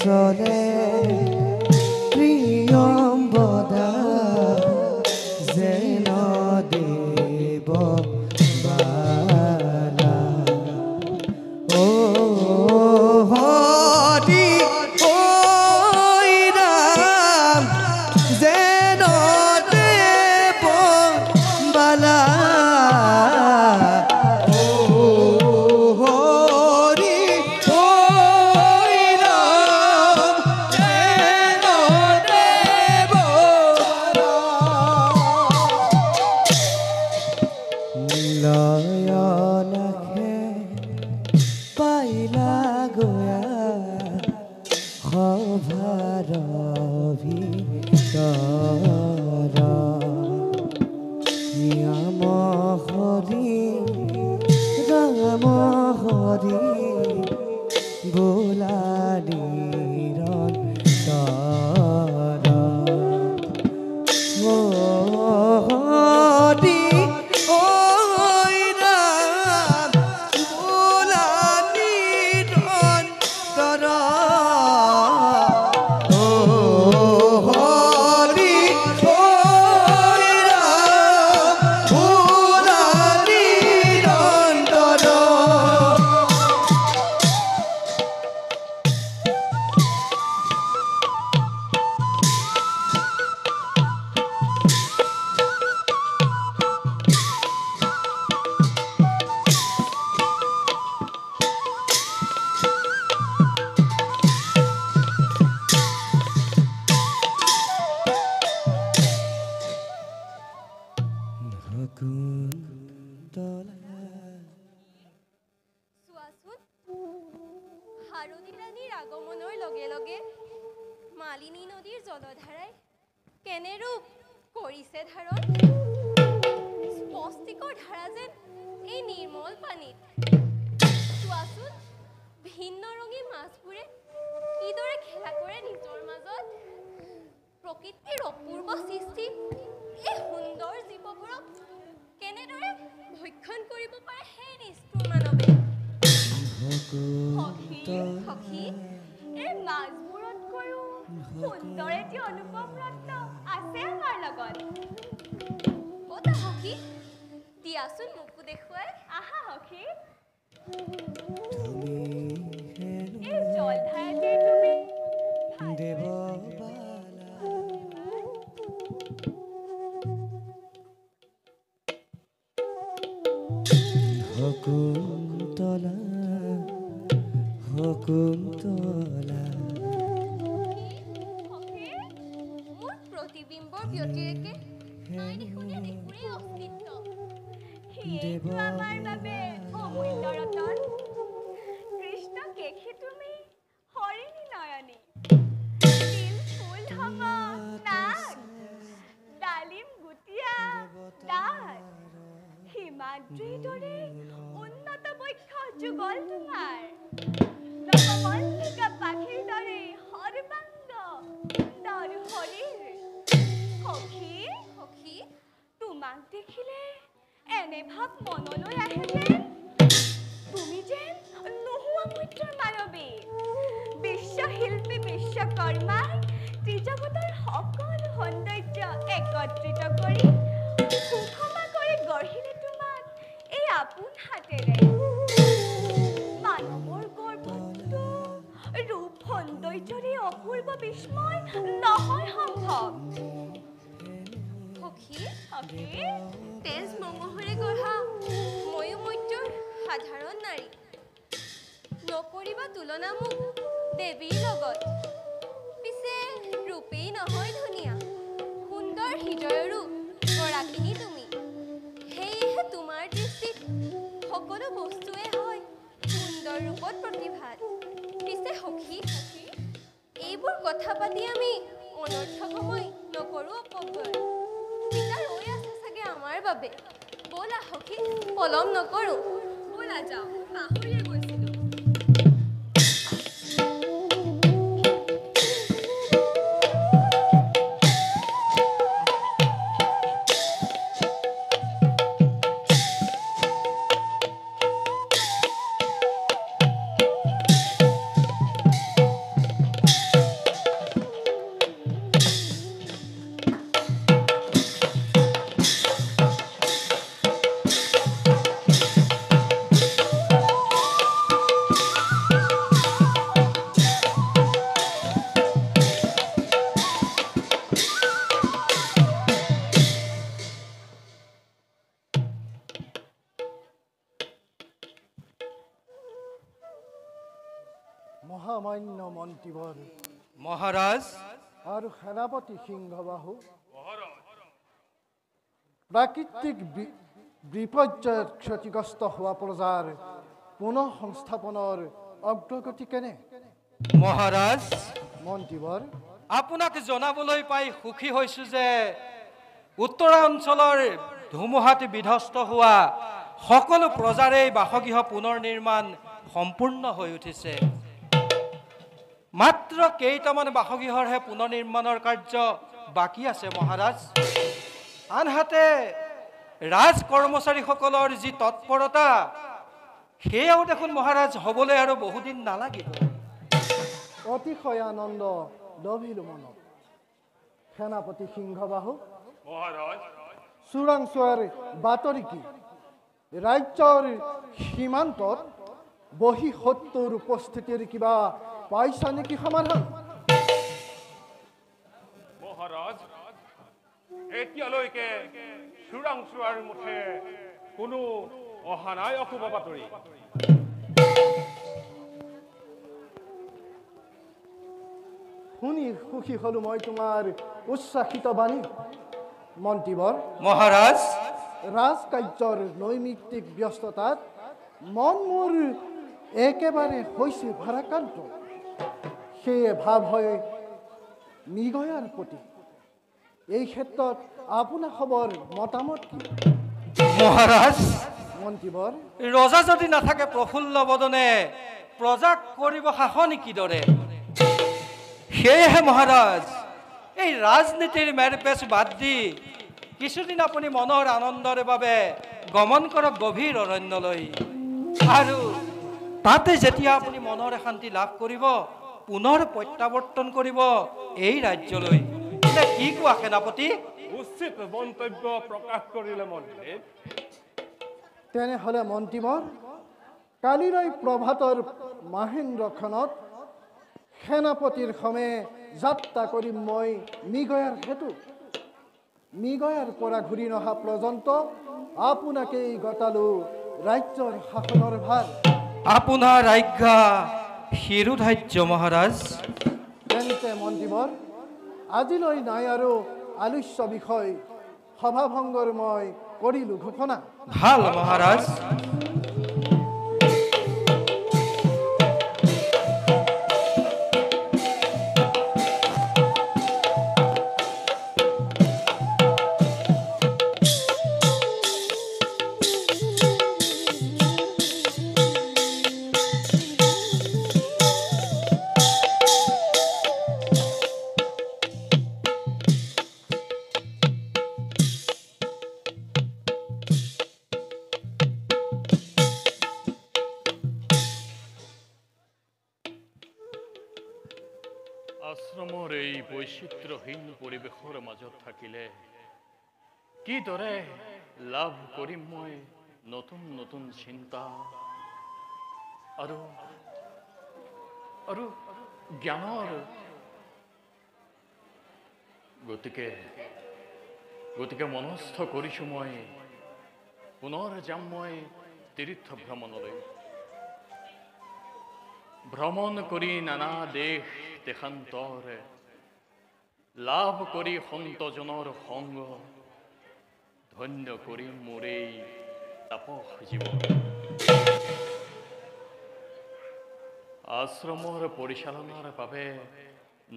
চলে প্ৰিয়ম্বদা যেন দেব বালা ও হৰি ঐ ৰাম যেন দেব বালা ও হৰি ঐ ৰাম যেন দেব বালা লয়নখে পাইলা গয়া সভাৰ ভিতৰ নিয়ম হৰি ৰাম হৰি বোলা নিৰন্তৰ ও হৰি ঐ ৰাম বোলা নিৰন্তৰ ও হৰি ঐ ৰাম বোলা নিৰন্তৰ চোৱাচোন হাৰদী ৰাণীৰ আগমনৰ লগে লগে মালিনী নদীৰ জলধাৰাই কেনে ৰূপ কৰিছে ধাৰণ স্পষ্টিকৰ ধাৰা যেন এই নিৰ্মল পানীত চোৱাচোন ভিন্ন ৰঙী মাছবোৰে কিদৰে খেলা কৰে নিজৰ মাজত প্ৰকৃতিৰ অপূৰ্ব সৃষ্টি এই সুন্দৰ জীৱবোৰক কেনেদৰে ভক্ষণ কৰিব পাৰে সেই নিষ্ঠুৰ মানৱে সখী এই মাছবোৰতকৈও সুন্দৰ এটি অনুপম ৰত্ন আছে আমাৰ লগত ব'লা সখী দিয়াচোন মোকো দেখুৱাই আহা সখী এই জলধাৰাতে তুমি দেব শকুন্তলা শকুন্তলা মোৰ প্ৰতিবিম্বৰ ব্যতিৰেকে নাই দেখোন ইয়াত একোৰেই অস্তিত্ব সেইটো আমাৰ বাবে অমূল্য ৰতন কৃষ্ণ কেশী তুমি হৰিণী নয়নী তিল ফুল হম নাক ডালিম গুটিয়া দাঁত হিমাদ্ৰীৰ দৰে উন্নত বক্ষ যুগল তোমাৰ নৱমল্লিকা পাখিৰ দৰে সৰ্বাংগ সুন্দৰ শৰীৰ সখী সখী তোমাক দেখিলে এনে ভাৱ মনলৈ আহে যেন তুমি যেন নোহোৱা মৃত্যুৰ মানৱী বিশ্বশিল্পী বিশ্বকৰ্মাই ত্ৰিজগতৰ সকলো সৌন্দৰ্য একত্ৰিত কৰি সুষমা কৰি গঢ়িলে তোমাক এই আপোন হাতেৰে মানৱৰ গৰ্ভততো ৰূপ সৌন্দৰ্যৰে অপূৰ্ব বিস্ময় নহয় সম্ভৱ সখী সখী তেজ মঙহৰে গঢ়া ময়ো মৃত্যুৰ সাধাৰণ নাৰী নকৰিবা তুলনা মোক দেৱীৰ লগত পিছে ৰূপেই নহয় ধুনীয়া সুন্দৰ হৃদয়ৰো গৰাকিনী তুমি সেয়েহে তোমাৰ দৃষ্টিত সকলো বস্তুৱে হয় সুন্দৰ ৰূপত প্ৰতিভাত পিছে সখী সখী এইবোৰ কথা পাতি আমি অনৰ্থক সময় নকৰোঁ অপব্যয় পিতা ৰৈ আছে চাগে আমাৰ বাবে ব'লা সখী পলম নকৰোঁ ব'লা যাওঁ পাহৰিয়ে গৈছিলোঁ মহামান্য মন্ত্ৰীবৰ মহাৰাজ আৰু সেনাপতি সিংহবাহু প্ৰাকৃতিক বিপৰ্যয়ত ক্ষতিগ্ৰস্ত হোৱা প্ৰজাৰ পুনৰ সংস্থাপনৰ অগ্ৰগতি কেনে মহাৰাজ মন্ত্ৰীবৰ আপোনাক জনাবলৈ পাই সুখী হৈছো যে উত্তৰাঞ্চলৰ ধুমুহাত বিধ্বস্ত হোৱা সকলো প্ৰজাৰে বাসগৃহ পুনৰ নিৰ্মাণ সম্পূৰ্ণ হৈ উঠিছে মাত্ৰ কেইটামান বাসগৃহৰহে পুনৰ নিৰ্মাণৰ কাৰ্য বাকী আছে মহাৰাজ আনহাতে ৰাজ কৰ্মচাৰীসকলৰ যি তৎপৰতা সেয়াও দেখোন মহাৰাজ হ'বলৈ আৰু বহুদিন নালাগিব অতিশয় আনন্দ লভিলো মনত সেনাপতি সিংহবাহু মহাৰাজ চোৰাংচোৱাৰ বাতৰি কি ৰাজ্যৰ সীমান্তত বহি শত্ৰুৰ উপস্থিতিৰ কিবা পাইছা নেকি সমাধান মহাৰাজ এতিয়ালৈকে চোৰাংচোৱাৰ মুঠে কোনো অহা নাই অশুভ বাতৰি শুনি সুখী হলো মই তোমাৰ উচ্ছ্বাসিত বাণী মন্ত্ৰীবৰ মহাৰাজ ৰাজকাৰ্যৰ নৈমিত্তিক ব্যস্ততাত মন মোৰ একেবাৰে হৈছে ভাৰাক্ৰান্ত সেয়ে ভাৱ হয় মৃগয়াৰ প্ৰতি এই ক্ষেত্ৰত আপোনাৰ খবৰ মতামত কি মহাৰাজ মন্ত্ৰীবৰ ৰজা যদি নাথাকে প্ৰফুল্ল বদনে প্ৰজাক কৰিব শাসন কিদৰে সেয়েহে মহাৰাজ এই ৰাজনীতিৰ মেৰপেচ বাদ দি কিছুদিন আপুনি মনৰ আনন্দৰ বাবে গমন কৰক গভীৰ অৰণ্যলৈ আৰু তাতে যেতিয়া আপুনি মনৰ শান্তি লাভ কৰিব পুনৰ প্ৰত্যাৱৰ্তন কৰিব এই ৰাজ্যলৈ কি কোৱা সেনাপতি উচিত মন্তব্য প্ৰকাশ কৰিলে মন্ত্ৰী তেনেহ'লে মন্ত্ৰীবৰ কালিলৈ প্ৰভাতৰ মহেন্দ্ৰখনত সেনাপতিৰ সমে যাত্ৰা কৰিম মই মৃগয়াৰ হেতু মৃগয়াৰ পৰা ঘূৰি নহা পৰ্যন্ত আপোনাকেই গতালো ৰাজ্যৰ শাসনৰ ভাৰ আপোনাৰ আজ্ঞা শিৰোধাৰ্য মহাৰাজ তেন্তে মন্ত্ৰীবৰ আজিলৈ নাই আৰু আলোচ্য বিষয় সভাভংগৰ মই কৰিলো ঘোষণা ভাল মহাৰাজ আশ্ৰমৰ এই বৈচিত্ৰ্যহীন পৰিৱেশৰ মাজত থাকিলে কিদৰে লাভ কৰিম মই নতুন নতুন চিন্তা আৰু জ্ঞানৰ গতিকে মনস্থ কৰিছো মই পুনৰ যাম মই তীৰ্থ ভ্ৰমণলৈ ভ্ৰমণ কৰি নানা দেশ দেশান্তৰ লাভ কৰি সন্তজনৰ সংগ ধন্য কৰি মোৰ এই তাপস জীৱন আশ্ৰমৰ পৰিচালনাৰ বাবে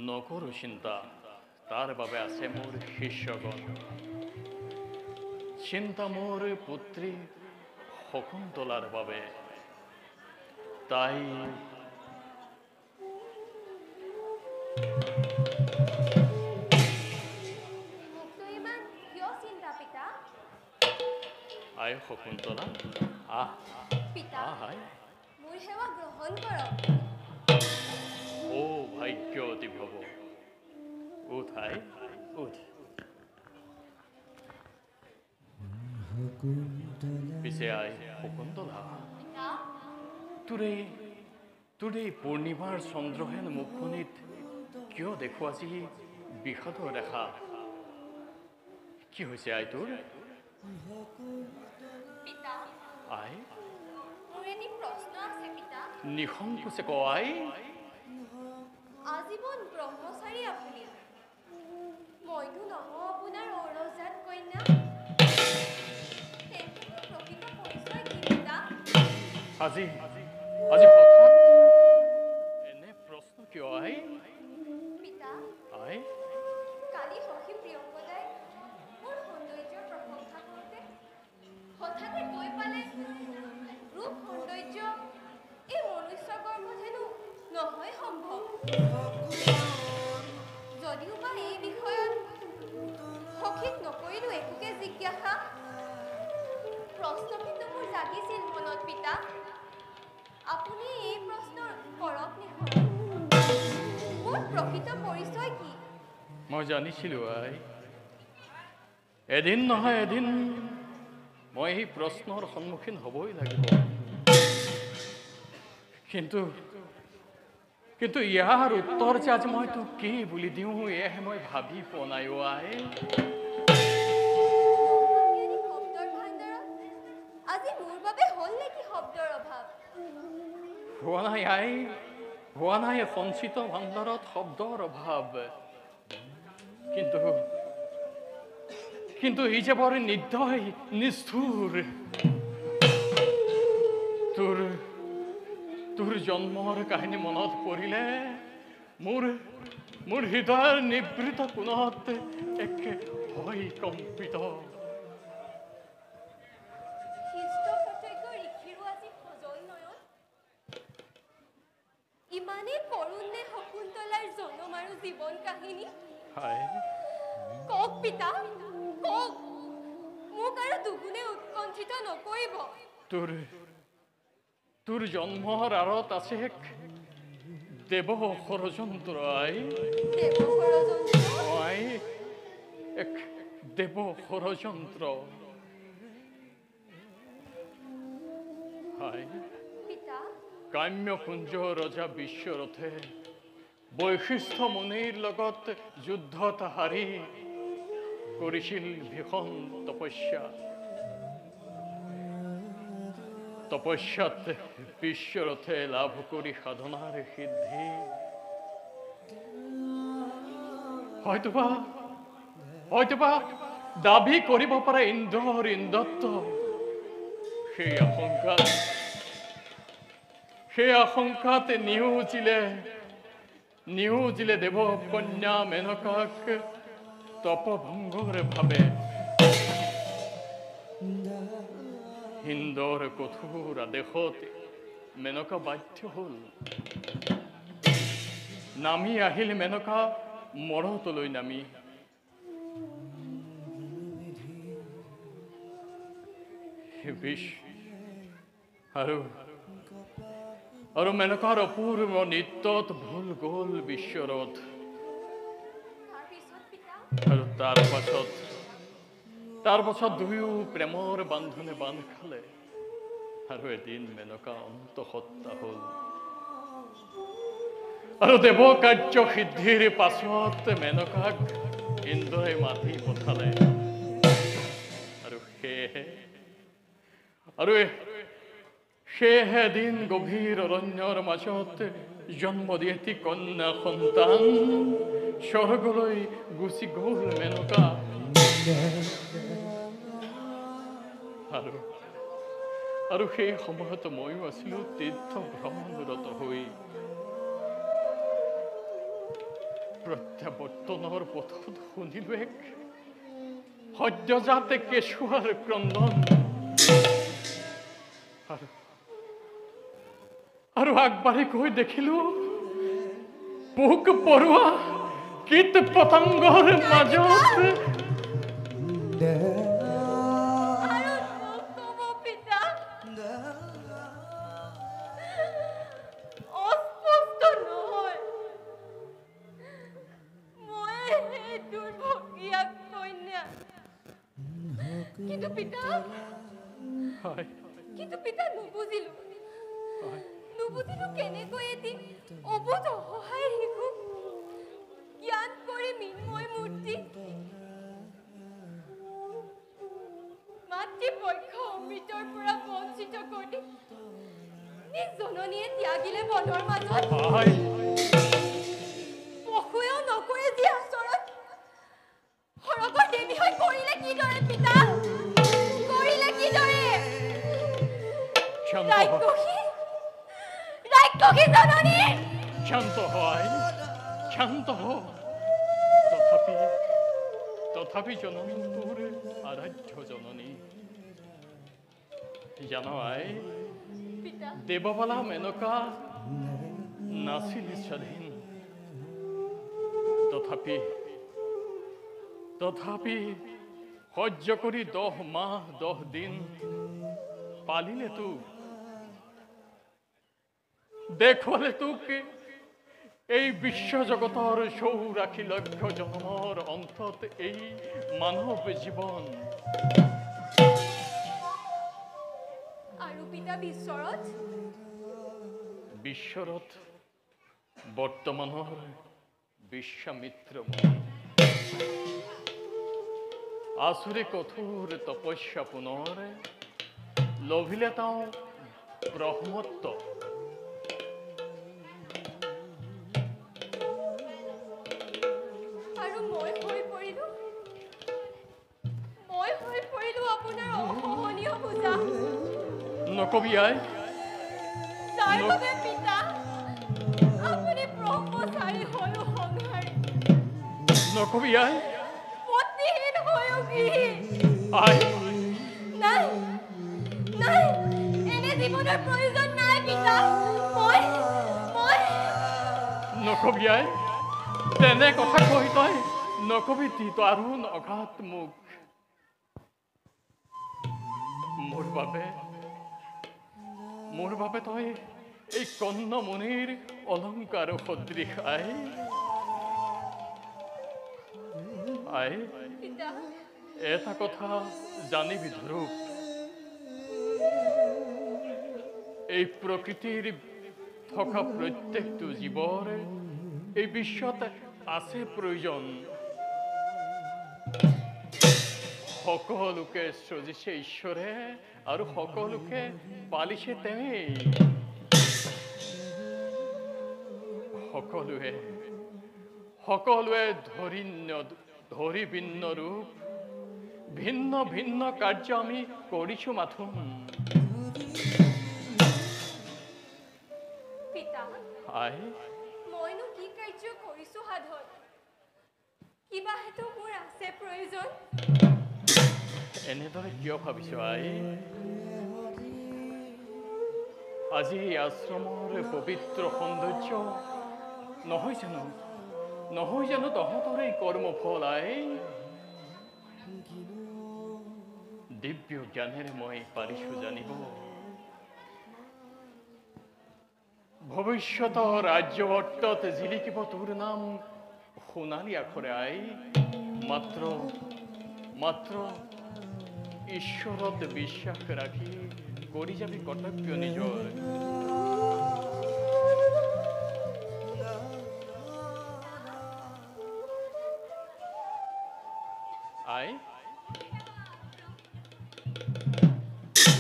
নকৰো চিন্তা তাৰ বাবে আছে মোৰ শিষ্যগণ চিন্তা মোৰ পুত্ৰী শকুন্তলাৰ বাবে তাই আই শকুন্তলা পিতা আই মোৰ সেৱা গ্ৰহণ কৰক ও ভাগ্যৱতী ভৱ উঠ আই উঠ পিছে আই শকুন্তলা তোৰ এই পূৰ্ণিমাৰ চন্দ্ৰহেন মুখখনিত কিয় দেখো আজি বিষাদৰ দেখা কি হৈছে আই তোৰ পিতা আই মোৰ এটি প্ৰশ্ন আছে পিতা নিসংকোচে ক আই আজীৱন ব্ৰহ্মচাৰী আপুনি। মইতো নহওঁ আপোনাৰ ঔৰজাত কন্যা। তেন্তে মোৰ প্ৰকৃত পৰিচয় কি পিতা? আজি হঠাৎ এনে প্ৰশ্ন কিয় আই? পিতা, আই কালি সখী প্ৰিয়ংকদাই মোৰ সৌন্দৰ্যৰ প্ৰশংসা কৰোঁতে হঠাতে কৈ পালে ৰূপ সৌন্দৰ্য এই মনুষ্য গৰ্ভত হেনো নহয় সম্ভৱ। যদিও বা এই বিষয়ত সখীক নকৰিলোঁ একোকে জিজ্ঞাসা, প্ৰশ্ন কিন্তু মোৰ জাগিছিল মনত পিতা। আপুনি এই প্ৰশ্নৰ কৰক নিখৰক। মোৰ প্ৰকৃত পৰিচয় কি? মই জানিছিলোঁ আই, এদিন নহয় এদিন মই এই প্ৰশ্নৰ সন্মুখীন হ'বই লাগিব। কিন্তু ইয়াৰ উত্তৰ যে আজি মই তোক কি বুলি দিওঁ এয়াহে মই ভাবি পোৱা নাই অ' আই। শব্দৰ ভাণ্ডাৰত আজি মোৰ বাবে হ'ল নেকি শব্দৰ অভাৱ? হোৱা নাই আই, হোৱা নাই সঞ্চিত ভাণ্ডাৰত শব্দৰ অভাৱ। কিন্তু ই যে বৰ নিৰ্দয় নিষ্ঠুৰ। তোৰ জন্মৰ কাহিনী মনত পৰিলে মোৰ হৃদয়ৰ নিবৃত কোণত একে হয় কম্পিত। ইমানেই কৰুণ নে শকুন্তলাৰ জনম আৰু জীৱন কাহিনী? হায় কওক পিতা, কওক। মোক আৰু দুগুণে উৎকণ্ঠিত নকৰিব। তোৰ জন্মৰ আঁৰত আছে এক দেৱ ষড়যন্ত্ৰ আই। আই এক দেৱ ষড়যন্ত্ৰ। হায় কাম্যকুঞ্জ ৰজা বিশ্বৰথে বৈশিষ্ট্য মুনিৰ লগত যুদ্ধত হাৰি কৰিছিল ভীষণ তপস্যাত বিশ্বৰথে লাভ কৰি সাধনাৰ সিদ্ধি। হয়তোবা দাবী কৰিব পাৰে ইন্দ্ৰৰ ইন্দ্ৰত্ব। সেই আশংকাত নিয়োজিলে দেৱ কন্যা মেনকাক তপভংগৰ ভাৱে। ইন্দ্ৰৰ কঠোৰ আদেশত মেনকা বাধ্য হ'ল। নামি আহিল মেনকা মৰতলৈ নামি। আৰু মেনকাৰ অপূৰ্ব নৃত্যত ভুল গ'ল বিশ্বৰথ। আৰু তাৰ পাছত দুয়ো প্ৰেমৰ বান্ধনে বান্ধ খালে। আৰু এদিন মেনকা অন্তঃসত্ত্বা হ'ল। আৰু দেৱ কাৰ্য সিদ্ধিৰ পাছত মেনকাক ইন্দ্ৰই মাতি পঠালে। আৰু সেয়েহে এদিন গভীৰ অৰণ্যৰ মাজত জন্ম দিয়ে এটি কন্যা সন্তান। স্বৰ্গলৈ গুচি গ'ল মেনকা। আৰু সেই সময়ত ময়ো আছিলোঁ তীৰ্থ ভ্ৰমণৰত হৈ। প্ৰত্যাৱৰ্তনৰ পথত শুনিলোঁ এক সদ্যজাত কেঁচুৱাৰ ক্ৰন্দন। আৰু আগবাঢ়ি গৈ দেখিলোঁ পোক পৰুৱা কীট পতংগৰ মাজত কিন্তু পিতা নুবুজিলো কেনেকৈ এটি অবুধ অসহায় শিশুক জ্ঞান কৰি মৃন্ময় মূৰ্তি মাতৃপক্ষ অমৃতৰ পৰা বঞ্চিত কৰি নিজ জননীয়ে ত্যাগিলে বনৰ মাজত। নকৰে যি আচৰণ সৰগৰ দেৱী হৈ কৰিলে কিদৰে পিতা কৰিলে কিদৰে ৰাক্ষসী জননী শান্ত হয় শান্ত হ তথাপি জননী তোৰ আৰাধ্য জননী জানো আই দেৱবালা মেনকা নাছিল স্বাধীন তথাপি সহ্য কৰি 10 মাহ 10 দিন পালিলে তোক দেখুৱালে তোক এই বিশ্ব জগতৰ 84 লক্ষ জন্মৰ অন্তত এই মানৱ জীৱন আৰু পিতা বিশ্বৰত বৰ্তমানৰ বিশ্বামিত্ৰ আসুৰে কঠোৰ তপস্যা পুনৰ লভিলে তাও ব্ৰহ্মত্ব আৰু মই হৈ পৰিলো আপোনাৰ অসহনীয় পূজা নকবি আই যাৰ বাবে পিতা আপুনি ব্ৰহ্মচাৰী হৈও সংহাৰী নকবি আই পত্নীহীন হৈও গৃহী আই নাই এনে জীৱনৰ প্ৰয়োজন নাই পিতা মই নকবি আই তেনে কথা কৈ তই নকবি দাৰুণ অঘাত মোক মোৰ বাবে তই এই কন্যামণিৰ অলংকাৰ সদৃশ আই এটা কথা জানিবি ধ্ৰুৱ এই প্ৰকৃতিৰ থকা প্ৰত্যেকটো জীৱৰ এই বিশ্বত আছে প্ৰয়োজন সকলোকে সৃজিছে ঈশ্বৰে আৰু সকলোকে পালিছে তেৱেই সকলোৱে ধৰি ভিন্ন ৰূপ ভিন্ন ভিন্ন কাৰ্য আমি কৰিছো মাথোন পিতা আই মইনো কি কাৰ্য কৰিছো সাধন কিবা হেতু মোৰ আছে প্ৰয়োজন এনেদৰে কিয় ভাবিছো আই আজি এই আশ্ৰমৰ পবিত্ৰ সৌন্দৰ্য নহয় জানো তহঁতৰ এই কৰ্মফল আই দিব্য জ্ঞানেৰে মই পাৰিছো জানিব ভৱিষ্যতৰ ৰাজ্যবৰ্তত জিলিকিব তোৰ নাম সোণালী আখৰে আই মাত্ৰ ঈশ্বৰত বিশ্বাস ৰাখি কৰি যাবি কৰ্তব্য নিজৰ আই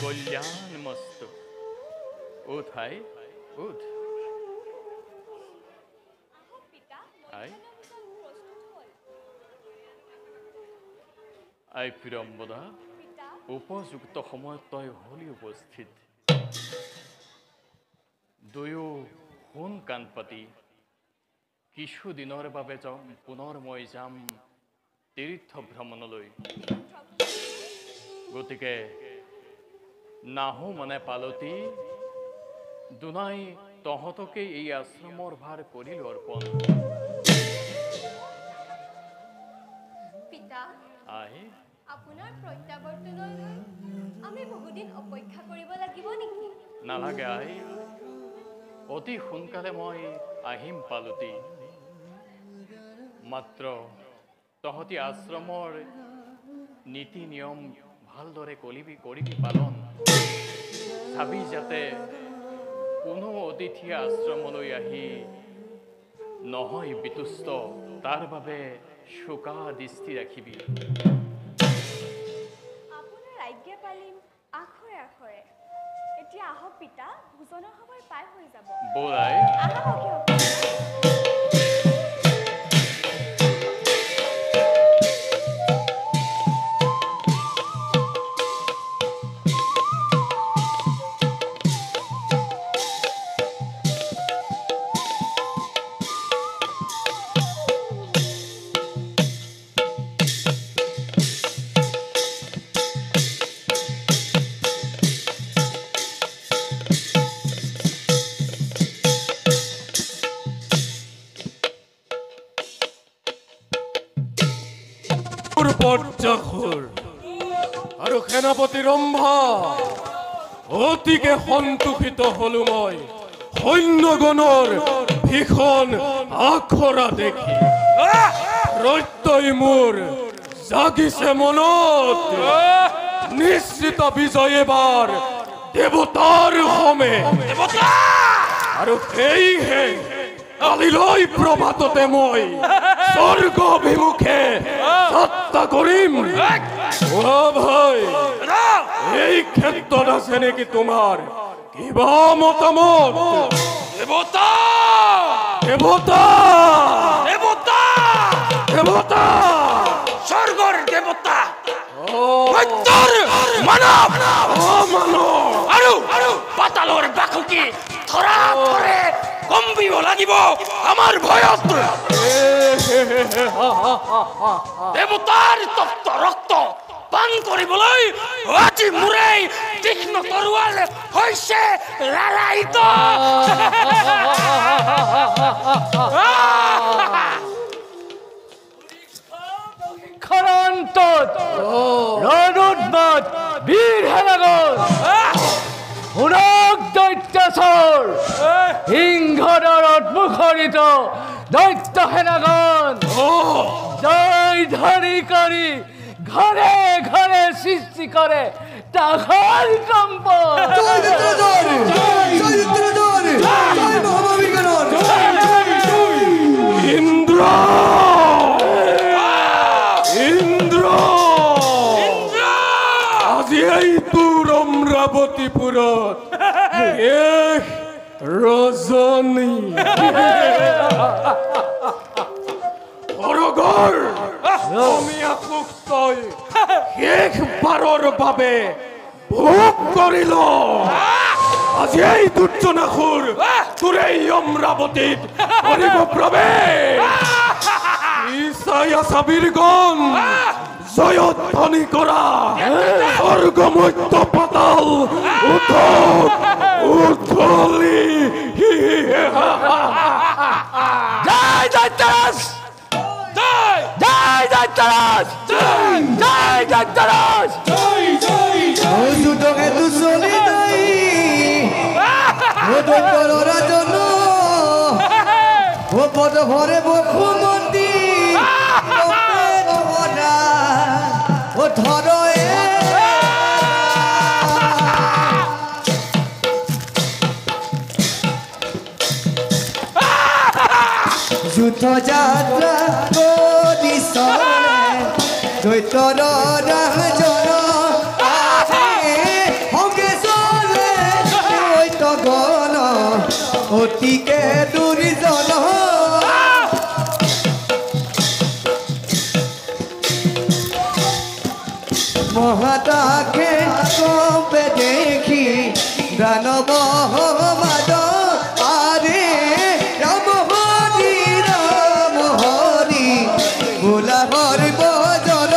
কল্যাণ মস্ত উঠ আই উঠ আই প্ৰিয়ম্বদা উপযুক্ত সময়ত তই হলি উপস্থিত দুয়ো সোণ কাণ পাতি কিছুদিনৰ বাবে পুনৰ মই যাম তীৰ্থ ভ্ৰমণলৈ গতিকে নাহো মানে পালতি দুনাই তহঁতকে এই আশ্ৰমৰ ভাৰ কৰিলো অৰ্পণ পিতা আই আপোনাৰ প্ৰত্যাৱৰ্তনলৈ আমি বহুদিন অপেক্ষা কৰিব লাগিব নেকি নালাগে আই অতি সোনকালে মই আহিম পালতি মাত্ৰ তহঁতি আশ্ৰমৰ নীতি নিয়ম ভালদৰে কৰিবি পালন চাবি যাতে কোনো অতিথি আশ্ৰমলৈ আহি নহয় বিতুষ্ট তাৰ বাবে শোকা দৃষ্টি ৰাখিবি আপোনাৰ আজ্ঞা পালিম আখৰে এতিয়া আহক পিতা ভোজনৰ সময় পাৰ হৈ যাব ব'লাই আহক পৰ্যাখুৰ আৰু সেনাপতি ৰম্ভা অতিকে সন্তোষিত হলো মই সৈন্যগণৰ ভীষণ আখৰা দেখি ৰত্যই মোৰ জাগিছে মনত নিশ্চিত বিজয় এবাৰ দেৱতাৰ সমে আৰু সেয়েহে কালিলৈ প্ৰভাততে মই স্বৰ্গ অভিমুখে যাত্ৰা কৰিম ভাই এই ক্ষেত্ৰত আছে নেকি তোমাৰ কিবা মতামত দেৱতা দেৱতা দেৱতা দেৱতা স্বৰ্গৰ দেৱতা মানৱ মানৱ আৰু পাতালৰ বাসুকি থৰা থৰে কম্বিব লাগিব আমাৰ ভয়ত দেৱতাৰ তপ্ত ৰক্ত পান কৰিবলৈ আজি মোৰে তীক্ষ্ণ তৰোৱাল হৈছে লালায়িত খৰন্তত ৰণোদ্মত বীৰ সেনাগণ শুনক দৈত্যাচৰ সিংহদৰত মুখৰিত দৈত্য সেনাগণ জয় ধৰি কৰি ঘৰে ঘৰে সৃষ্টি কৰে তাহাৰ কম্প ইন্দ্ৰ আজি এই তোৰ অমৰাৱতীপুৰত এক ৰজনী সৰগৰ অসমীয়া সুখ তই শেষবাৰৰ বাবে ভোগ কৰিল আজি এই দুৰ্জনাসুৰ তোৰ এই অমৰাৱতীত কৰিব প্ৰৱেশ ইছাই আছাবীৰগণ জয়ধ্বনি কৰা স্বৰ্গমধ্য পাতাল উঠলি জয় দৈত্যৰাজ জয় জয় দৈত্যৰাজ জয় জয় দৈত্যৰাজ জয় জয় দুটকে দুচলি নাই দৈত্যৰ ৰাজন ও পদ ভৰে বসুমতী ও ধৰয়ে যুদ্ধ যাত্ৰা কৰি চলে দৈত্যৰ ৰাজন সংগে চলে দৈত্যগণ অতিকে দুৰ্জন মহাতাকে কবে দেখি দানৱ মাদ আৰে ৰাম হৰি বোলা হৰি বজন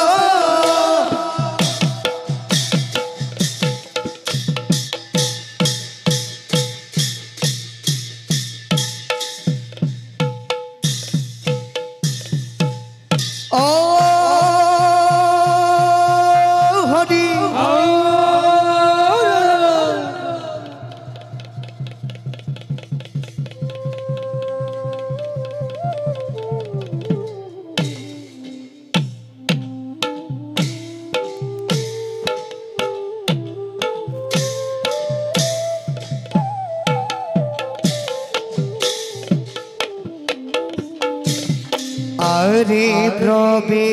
আরে প্রবে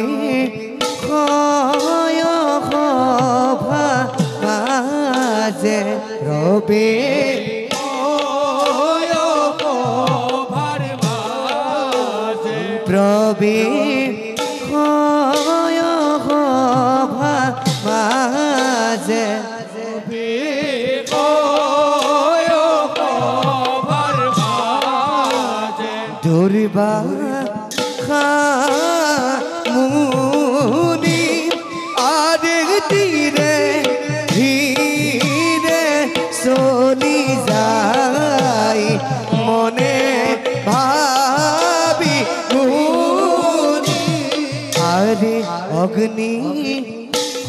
ভাজে রবে প্রবে ভাজে দুর্বা মুনি আরে তীরে ধীরে চলি যাই মনে ভাবি মুনি আরে অগ অগ্নি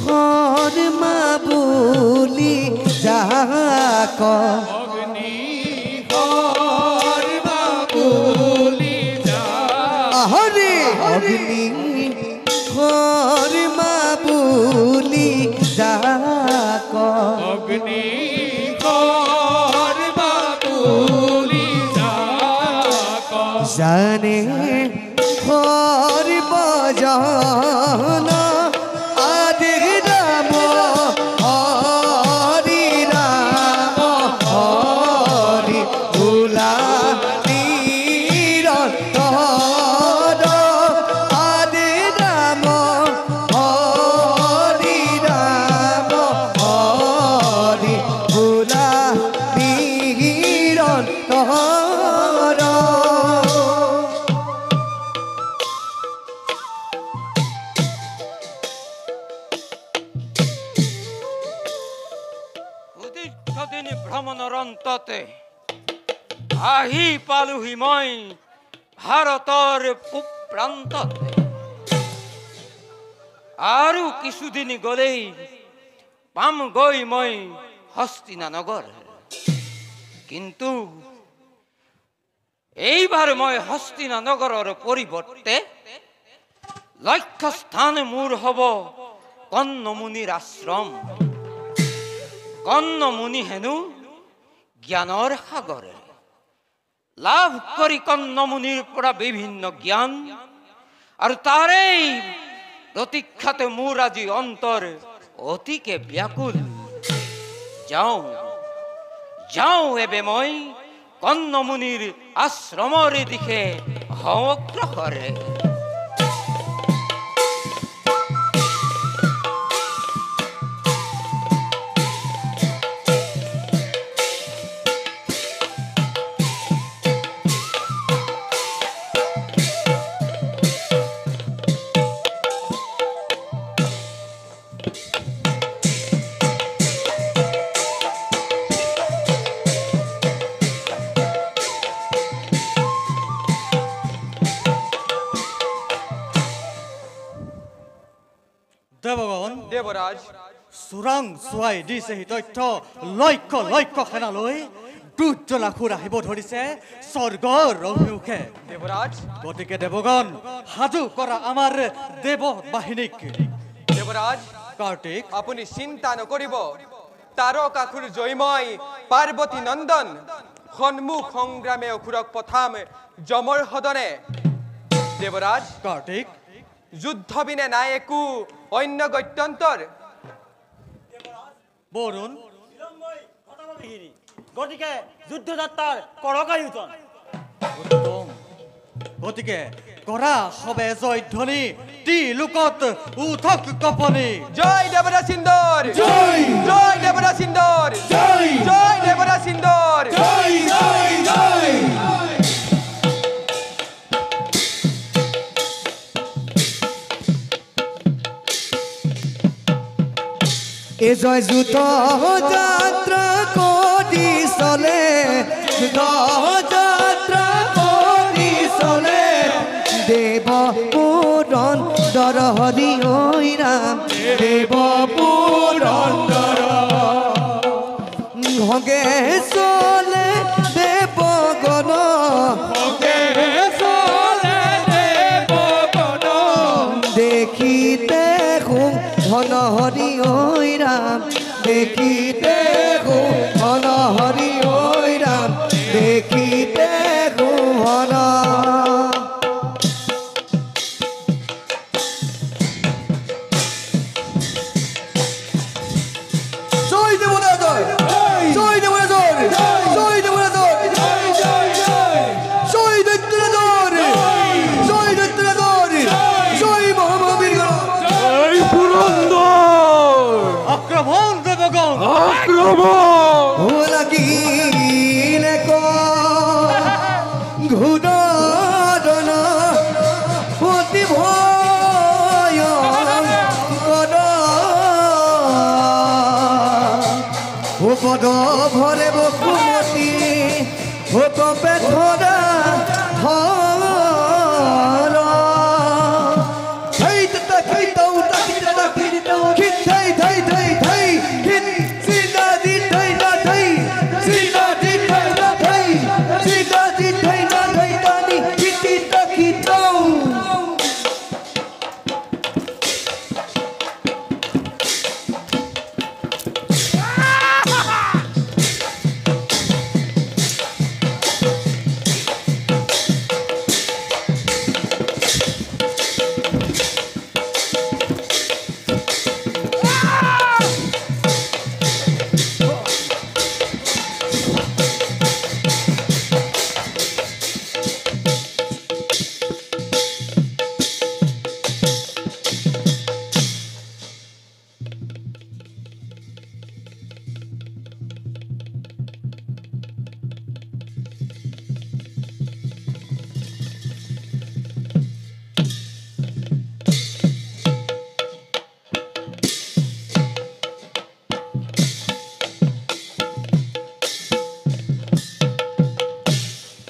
হরমা বুলি যাক অগ্নি হরমা বুলি হরে অগ্নি হরমা বুলি যাক অগ্নি হরমা বুলি জানে হরিব জন আদি রাম হরি রাম হরি ভোলা নিরন্তর আদি রাম হরি রাম হরি ভোলা নিরন্তর দীর্ঘদিন ভ্ৰমণৰ অন্ততে আহি পালোহি মই ভাৰতৰ পূব প্ৰান্ততে আৰু কিছুদিন গ'লেই পামগৈ মই হস্তিনানগৰ কিন্তু এইবাৰ মই হস্তিনানগৰৰ পৰিৱৰ্তে লক্ষ্যস্থান মোৰ হ'ব কন্নমুনিৰ আশ্ৰম কন্নমুনি হেনো জ্ঞানৰ সাগৰ লাভ কৰি কন্নমুনিৰ পৰা বিভিন্ন জ্ঞান আৰু তাৰেই প্ৰতীক্ষাতে মোৰ আজি অন্তৰ অতিকে ব্যাকুল যাওঁ এবে মই কন্নমুনিৰ আশ্ৰমৰ দিশে অগ্ৰসৰ দেৱগণ দেৱৰাজ চোৰাং চোৱাই দিছেহি তথ্য লক্ষ্য সেনালৈ দুৰ্জনাসুৰ আহিব ধৰিছে স্বৰ্গৰ অভিমুখে দেৱৰাজ গতিকে দেৱগণ সাজু কৰা আমাৰ দেৱ বাহিনীক দেৱৰাজ কাৰ্তিক আপুনি চিন্তা নকৰিব তাৰকাসুৰ জয়ময় পাৰ্বতী নন্দন সন্মুখ সংগ্ৰামে অসুৰক পঠাম যমৰ সদনে দেৱৰাজ কাৰ্তিক যুদ্ধ বিনে নাই একো অন্য গত্যন্তৰ বৰুণ গতিকে যুদ্ধযাত্ৰাৰ কৰক আয়োজন উত্তম গতিকে কৰা হবে জয়ধ্বনি ত্ৰিলোকত উঠক কপনি জয় দেৱৰাজ ইন্দৰ জয় জয় দেৱৰাজ ইন্দৰ জয় জয় দেৱৰাজ ইন্দৰ জয় জয় জয় এ জয় যুদ্ধ যাত্রা করি চলে যুদ্ধ যাত্রা করি চলে দেব পুরন দর হরি ওই রাম দেব পুরন দর ভগে চলে দেব গণ ভগে চলে দেব গণ দেখিতে খুব ঘন হরি ওই রাম দেখিতে খুব ঘন হরি ওই রাম দেখিতে খুব ঘন জয় দেবতা জয় জয় দেবতা জয় জয় দেবতা জয় জয় দৈত্যরা জয় জয় দৈত্যরা জয় জয় মহাবীর জয় পুরন্দর আক্রমণ দেবগণ আক্রমণ লাগিলে ঘুণ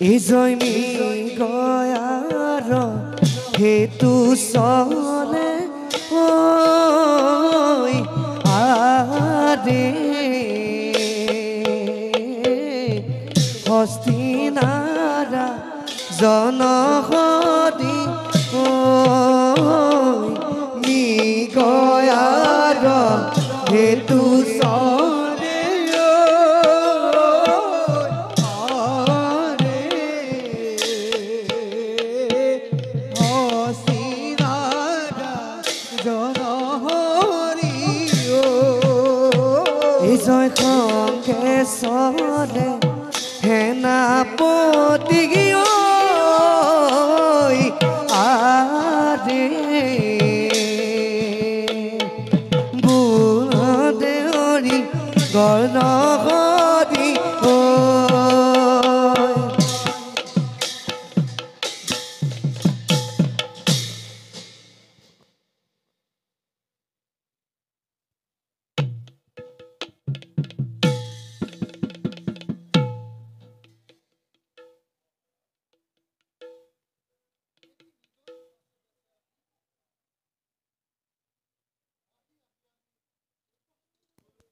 ইজয় মি গয়াৰ হেতু চলে ঐ আৰে হস্তিনাৰা জনহদি মি গয়াৰ হেতু চলে জয় খংকে চলে সেনাপতি আৰে বুঢ়ী গণহৰি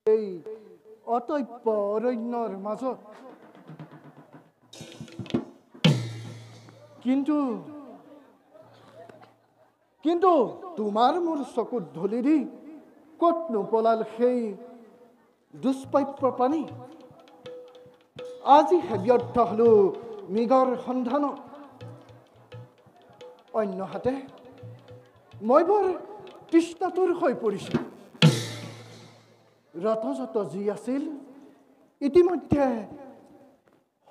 এই অতৈপ্য অৰণ্যৰ মাজত কিন্তু তোমাৰ মোৰ চকুত ধূলি দি ক'তনো পলাল সেই দুষ্প্ৰাপ্য প্ৰাণী আজিহে ব্যৰ্থ হলো মৃগৰ সন্ধানত অন্যহাতে মই বৰ তৃষ্ণাতুৰ হৈ পৰিছোঁ ৰথযত যি আছিল ইতিমধ্যে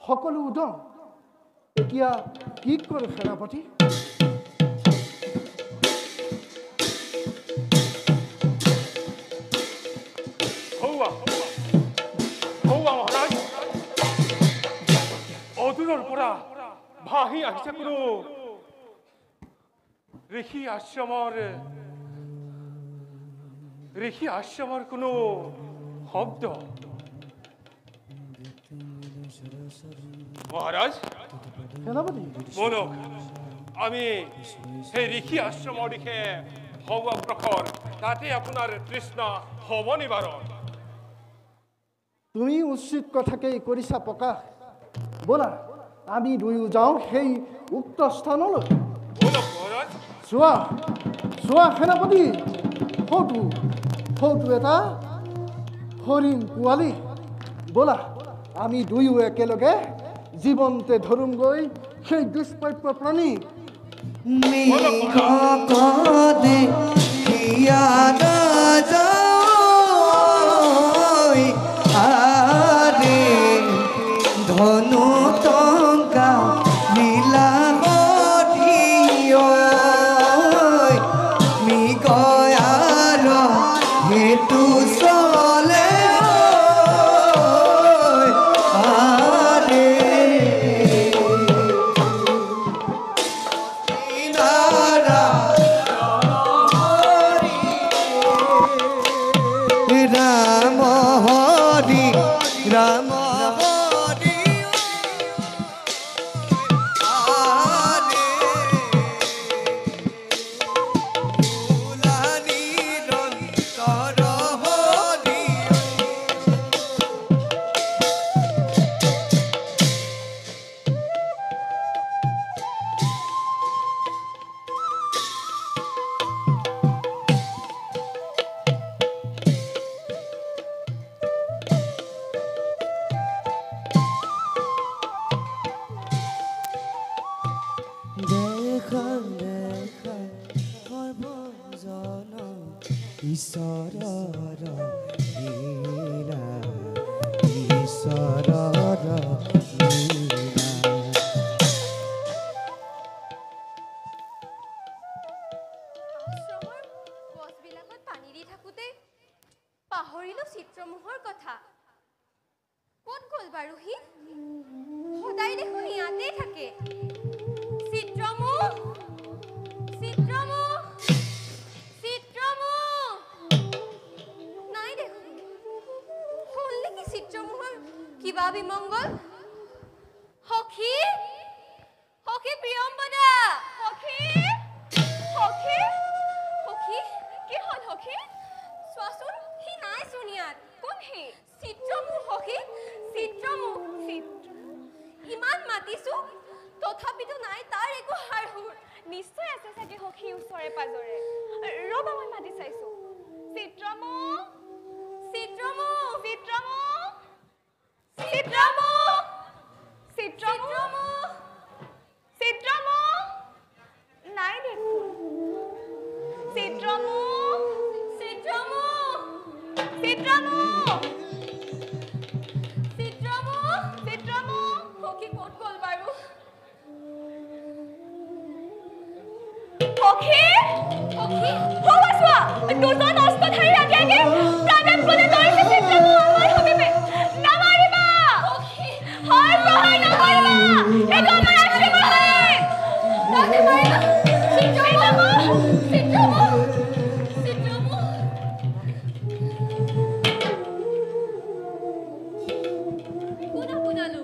সকলো উদং এতিয়া কি কৰোঁ সেনাপতি মহাৰাজ অদূৰৰ পৰা ভাহি আহিছে কোনো ঋষি আশ্ৰমৰ কোনো শব্দ মহাৰাজ বলক আমি সেই ঋষি আশ্ৰমৰ দিশে হব প্ৰখৰ তাতে আপোনাৰ তৃষ্ণা হব নিবাৰণ তুমি উচিত কথাকেই কৰিছা প্ৰকাশ ব'লা আমি দুয়ো যাওঁ সেই উক্ত স্থানলৈ চোৱা সেনাপতি সৌটো এটা হৰিণ পোৱালি ব'লা আমি দুয়ো একেলগে জীৱন্তে ধৰুমগৈ সেই দুষ্প্ৰাপ্য প্ৰাণী ধনু টঙ্কা নীলা মি গয়াৰ হেতু চলে ৰাম হৰি ৰাম পাহৰিলো চিত্ৰমোহৰ কথা ক'ত গ'ল বাৰু সি সদায় দেখোন ইয়াতেই থাকে চিত্ৰমোহ নাই দেখোন হ'ল নেকি চিত্ৰমোহৰ কিবা ওচৰে পাজৰে ৰবা মই মাতি চাইছো চিত্ৰমু চিত্ৰমু চিত্ৰমু চিত্ৰমু চিত্ৰমু চিত্ৰমু নাই দেখোন চিত্ৰমু চিত্ৰমু চিত্ৰমু চিত্ৰমু চিত্ৰমু সখী ক'ত গ'ল বাৰু সখী সখী হবা চোৱা দুজন অস্ত্ৰধাৰী আগে আগে প্ৰাণত গলে ধৰিছে চিত্ৰমু আমাৰ সমিপে নামাৰিবা সখী হয় প্ৰহাৰ নকৰিবা এইটো আমাৰ আশ্ৰম হয় নামাৰিবা চিত্ৰমু চিত্ৰমু চিত্ৰমু কোনা কোনালো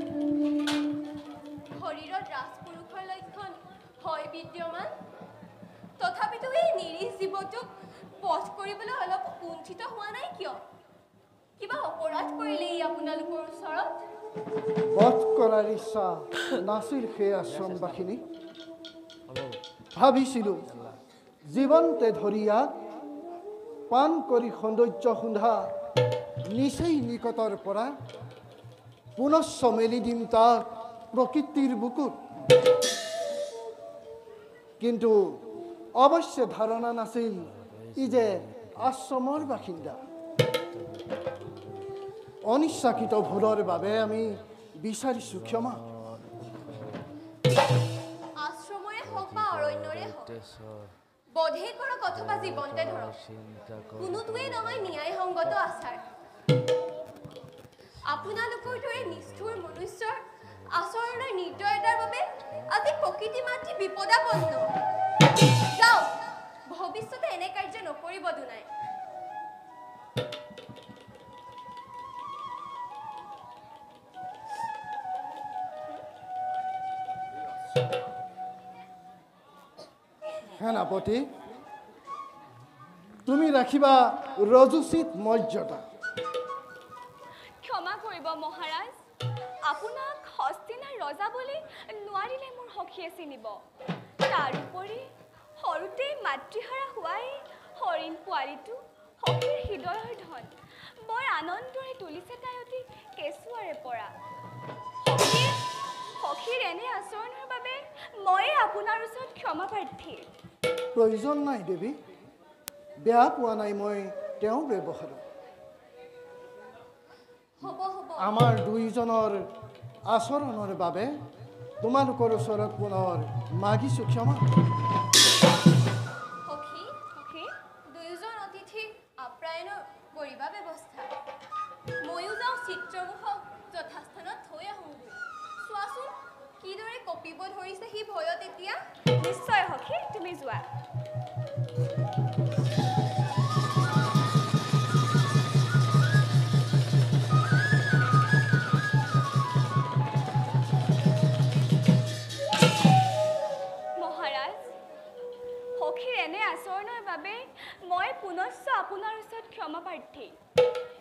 শৰীৰত ৰাজপুৰুষৰ লক্ষণ হয় বিদ্যমান তথাপিতো এই নিৰীহ জীৱটোক বধ কৰিবলৈ অলপ কুণ্ঠিত হোৱা নাই কিয় কিবা অপৰাধ কৰিলে ই আপোনালোকৰ ওচৰত বধ কৰাৰ ইচ্ছা নাছিল সেই আশ্ৰমবাসিনী ভাবিছিলোঁ জীৱন্তে ধৰি ইয়াক পান কৰি সৌন্দৰ্য সুন্ধা নিচেই নিকটৰ পৰা পুনশ্চ মেলি দিম তাক প্ৰকৃতিৰ বুকুত কিন্তু অৱশ্যে ধাৰণা নাছিল ই যে আশ্ৰমৰ বাসিন্দা অনিচ্ছাকৃত ভুলৰ বাবে আমি বিচাৰিছোঁ ক্ষমা আশ্ৰমৰে হওক বা অৰণ্যৰে হওক বধে কৰক অথবা জীৱন্তে ধৰক কোনোটোৱেই নহয় ন্যায়সংগত আচাৰ আপোনালোকৰ দৰে নিষ্ঠুৰ মনুষ্যৰ আচৰণৰ নিৰ্দয়তাৰ বাবে আজি প্ৰকৃতি মাতৃ বিপদাপন্ন যাওক ভৱিষ্যতে এনে কাৰ্য নকৰিব দুনাই সেনাপতি তুমি ৰাখিবা ৰজোচিত মৰ্যাদা ক্ষমা কৰিব মহাৰাজ আপোনাক হস্তিনাৰ ৰজা বুলি নোৱাৰিলে মোৰ সখীয়ে চিনিব তাৰোপৰি সৰুতেই মাতৃহাৰা হোৱাই হৰিণ পোৱালিটো সখীৰ হৃদয়ৰ ধন বৰ আনন্দৰে তুলিছে তাই অতি কেঁচুৱাৰে পৰা সখীৰ এনে আচৰণৰ বাবে ময়ে আপোনাৰ ওচৰত ক্ষমা প্ৰাৰ্থী প্ৰয়োজন নাই দেৱী বেয়া পোৱা নাই মই তেওঁৰ ব্যৱহাৰ আমাৰ দুইজনৰ আচৰণৰ বাবে তোমালোকৰ ওচৰত পুনৰ মাগিছোঁ ক্ষমা সখী দুয়োজন অতিথিৰ আপ্যায়নৰ কৰিবা ব্যৱস্থা ময়ো যাওঁ চিত্ৰমুখক যথাস্থানত থৈ আহোঁগৈ চোৱাচোন কিদৰে কঁপিব ধৰিছে সি ভয়ত এতিয়া নিশ্চয় সখী তুমি যোৱা মহাৰাজ সখীৰ এনে আচৰণৰ বাবে মই পুনশ্চ আপোনাৰ ওচৰত ক্ষমা প্ৰাৰ্থী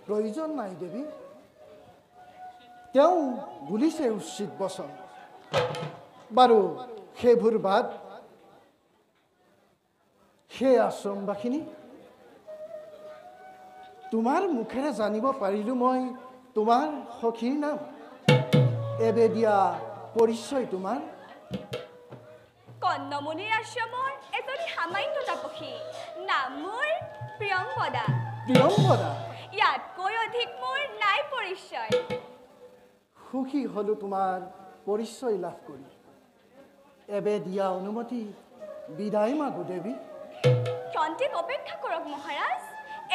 প্ৰয়োজন নাই দেৱী তেওঁ বুলিছে উচিত বচন বাৰু সেইবোৰ বাদ সেই আশ্ৰমবাসিনী তোমাৰ মুখেৰে জানিব পাৰিলোঁ মই তোমাৰ সখীৰ নাম এবে দিয়া পৰিচয় তোমাৰ কন্নমুনিৰ আশ্ৰমৰ এজনী সামান্য তাপসী নাম মোৰ প্ৰিয়ংবদা প্ৰিয়ংবদা ইয়াতকৈ অধিক মোৰ নাই পৰিচয় সুখী হলো তোমাৰ পৰিচয় লাভ কৰি এবে দিয়া অনুমতি বিদায় মাগো দেৱী ক্ষন্তেক অপেক্ষা কৰক মহাৰাজ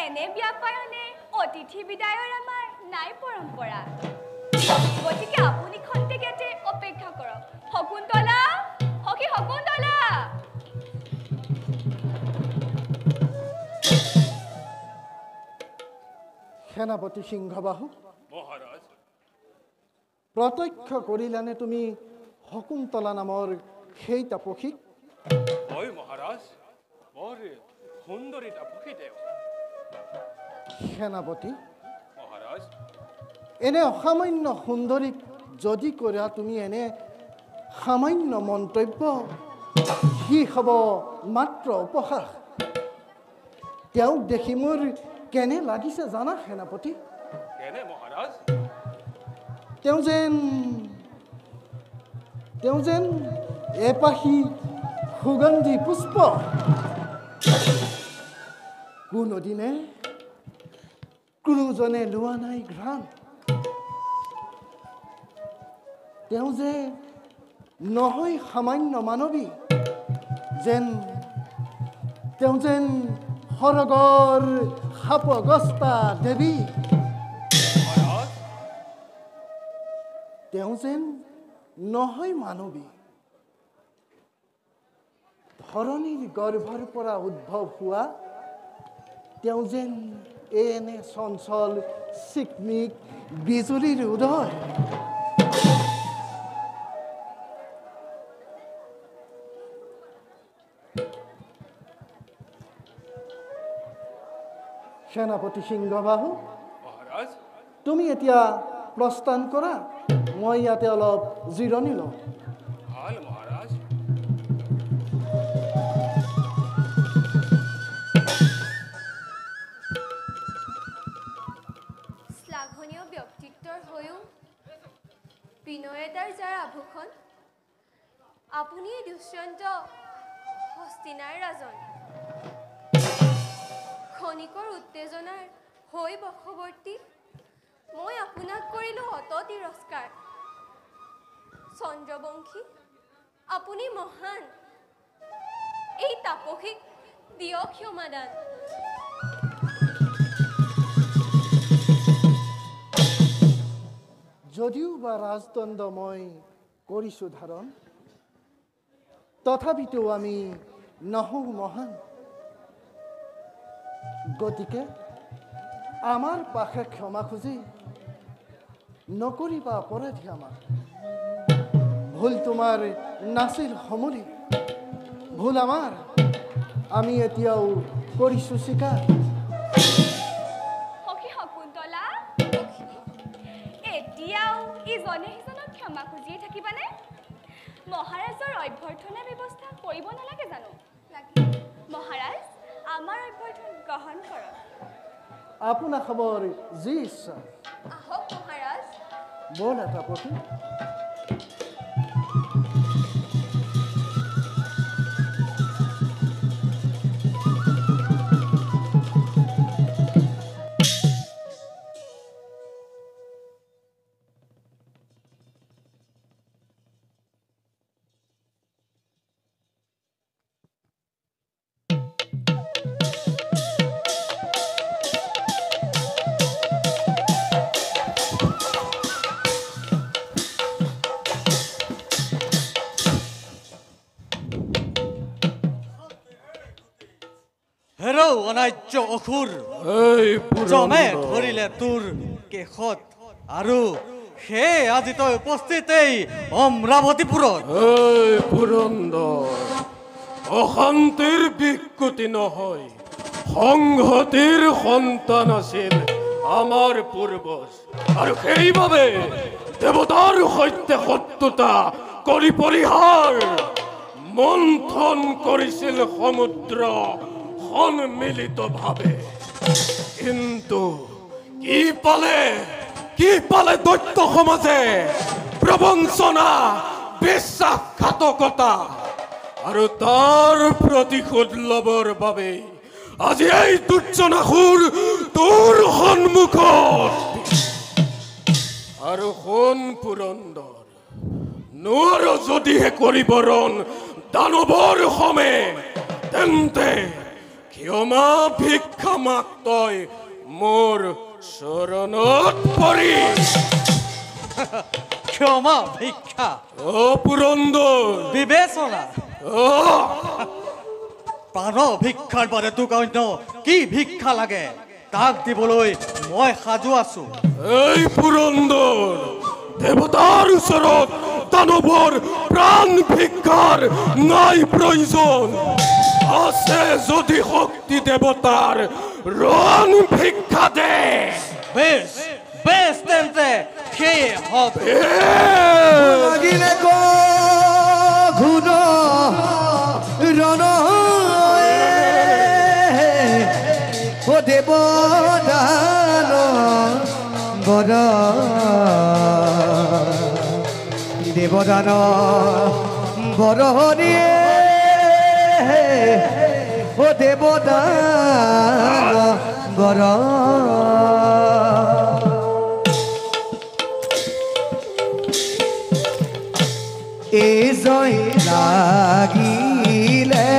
এনে ব্যাপায়নে অতিথি বিদায়ৰ আমাৰ নাই পৰম্পৰা গতিকে আপুনি ক্ষন্তেক ইয়াতে অপেক্ষা কৰক শকুন্তলা সখী শকুন্তলা সেনাপতি সিংহবাহু মহাৰাজ প্ৰত্যক্ষ কৰিলানে তুমি শকুন্তলা নামৰ সেই তাপসীক হয় মহাৰাজ বৰ সুন্দৰী তাপসী দেৱ সেনাপতি মহাৰাজ এনে অসামান্য সুন্দৰীক যদি কৰা তুমি এনে সামান্য মন্তব্য আহি খাব মাত্ৰ উপহাস তেওঁক দেখি মোৰ কেনে লাগিছে জানা সেনাপতি কেনে মহাৰাজ তেওঁ যেন এপাহি সুগন্ধি পুষ্প কোনোদিনে কোনোজনে লোৱা নাই ঘ্ৰাণ তেওঁ যে নহয় সামান্য মানৱী তেওঁ যেন সৰগৰ সাপগ্ৰস্তা দেৱী তেওঁ যেন নহয় মানৱী ধৰণীৰ গৰ্ভৰ পৰা উদ্ভৱ হোৱা তেওঁ যেন এনে চঞ্চল চিকমিক বিজুলীৰ উদয় সেনাপতি সিংহবাহু মহাৰাজ তুমি এতিয়া প্ৰস্থান কৰা মই ইয়াতে অলপ জিৰণি লওঁ ভাল মহাৰাজ শ্লাঘনীয় ব্যক্তিত্বৰ হৈও বিনয়তাৰ যাৰ আভূষণ আপুনি দুষ্যন্ত হস্তিনাৰ ৰাজন ক্ষণিকৰ উত্তেজনাৰ হৈ বশৱৰ্তী মই আপোনাক কৰিলোঁ অত তিৰস্কাৰ চন্দ্ৰবংশী আপুনি মহান এই তাপসীক দিয়ক ক্ষমাদান যদিও বা ৰাজদণ্ড মই কৰিছোঁ ধাৰণ তথাপিতো আমি নহওঁ মহান গতিকে আমাৰ পাশে ক্ষমা খুজি নকৰিবা অপৰাধী আমাৰ ভুল তোমাৰ নাছিল সমলি ভুল আমাৰ আমি এতিয়াও কৰিছোঁ স্বীকাৰ সখী শকুন্তলা এতিয়াও ইজনে সিজনক ক্ষমা খুজিয়ে থাকিবানে মহাৰাজৰ অভ্যৰ্থনা ব্যৱস্থা কৰিব নালাগে জানো মহাৰাজ আমাৰ অভ্যৰ্থনা গ্ৰহণ কৰক আপোনাৰ খবৰ যি ইচ্ছা আহক মহাৰাজ বল এটা পতি হেৰৌ অনাৰ্য অসুৰ জমে ধৰিলে তোৰ কেশত আৰু সেই আজি তই উপস্থিত এই অমৰাৱতীপুৰত পুৰন্দৰ অশান্তিৰ বিকৃতি নহয় সংহতিৰ সন্তান আছিল আমাৰ পূৰ্বজ আৰু সেইবাবে দেৱতাৰ সৈতে শত্ৰুতা কৰি পৰিহাৰ মন্থন কৰিছিল সমুদ্ৰ সন্মিলিতভাৱে কিন্তু কি পালে দৈত্য সমাজে প্ৰবঞ্চনা বিশ্বাসঘাতকতা আৰু তাৰ প্ৰতিশোধ ল'বৰ বাবে আজি এই দুৰ্জনাসুৰ তোৰ সন্মুখত আৰু সোণ পুৰন্দৰ নোৱাৰ যদিহে কৰিব ৰণ দানৱৰ সমে তেন্তে ক্ষমা ভিক্ষা মাগ তই মোৰ চৰণত পৰি ক্ষমা ভিক্ষা পুৰন্দৰ বিবেচনা প্ৰাণ ভিক্ষাৰ বাবে তোক অন্য কি ভিক্ষা লাগে তাক দিবলৈ মই সাজু আছো এই পুৰন্দৰ দেৱতাৰ ওচৰত দানৱৰ প্ৰাণ ভিক্ষাৰ নাই প্ৰয়োজন আছে যদি শক্তি দেৱতাৰ ৰণ ভিক্ষা দে বেশ বেশ তেন্তে সেয়ে হবে লাগিলে ঘুণ দেবদান বর দেবদান বর দিয়ে ও দেবদান বর এ জয় লাগিলে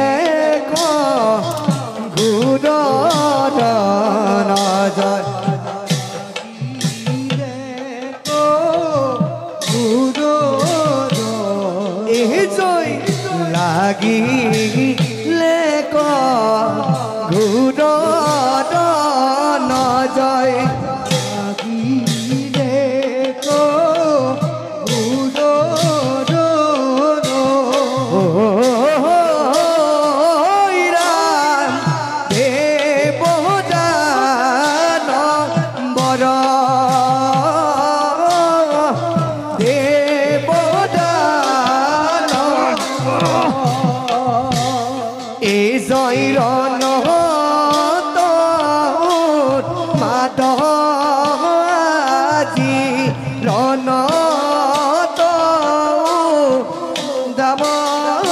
ঘুরন জয় এ জয় লাগিলে ঘুরন জয় দাম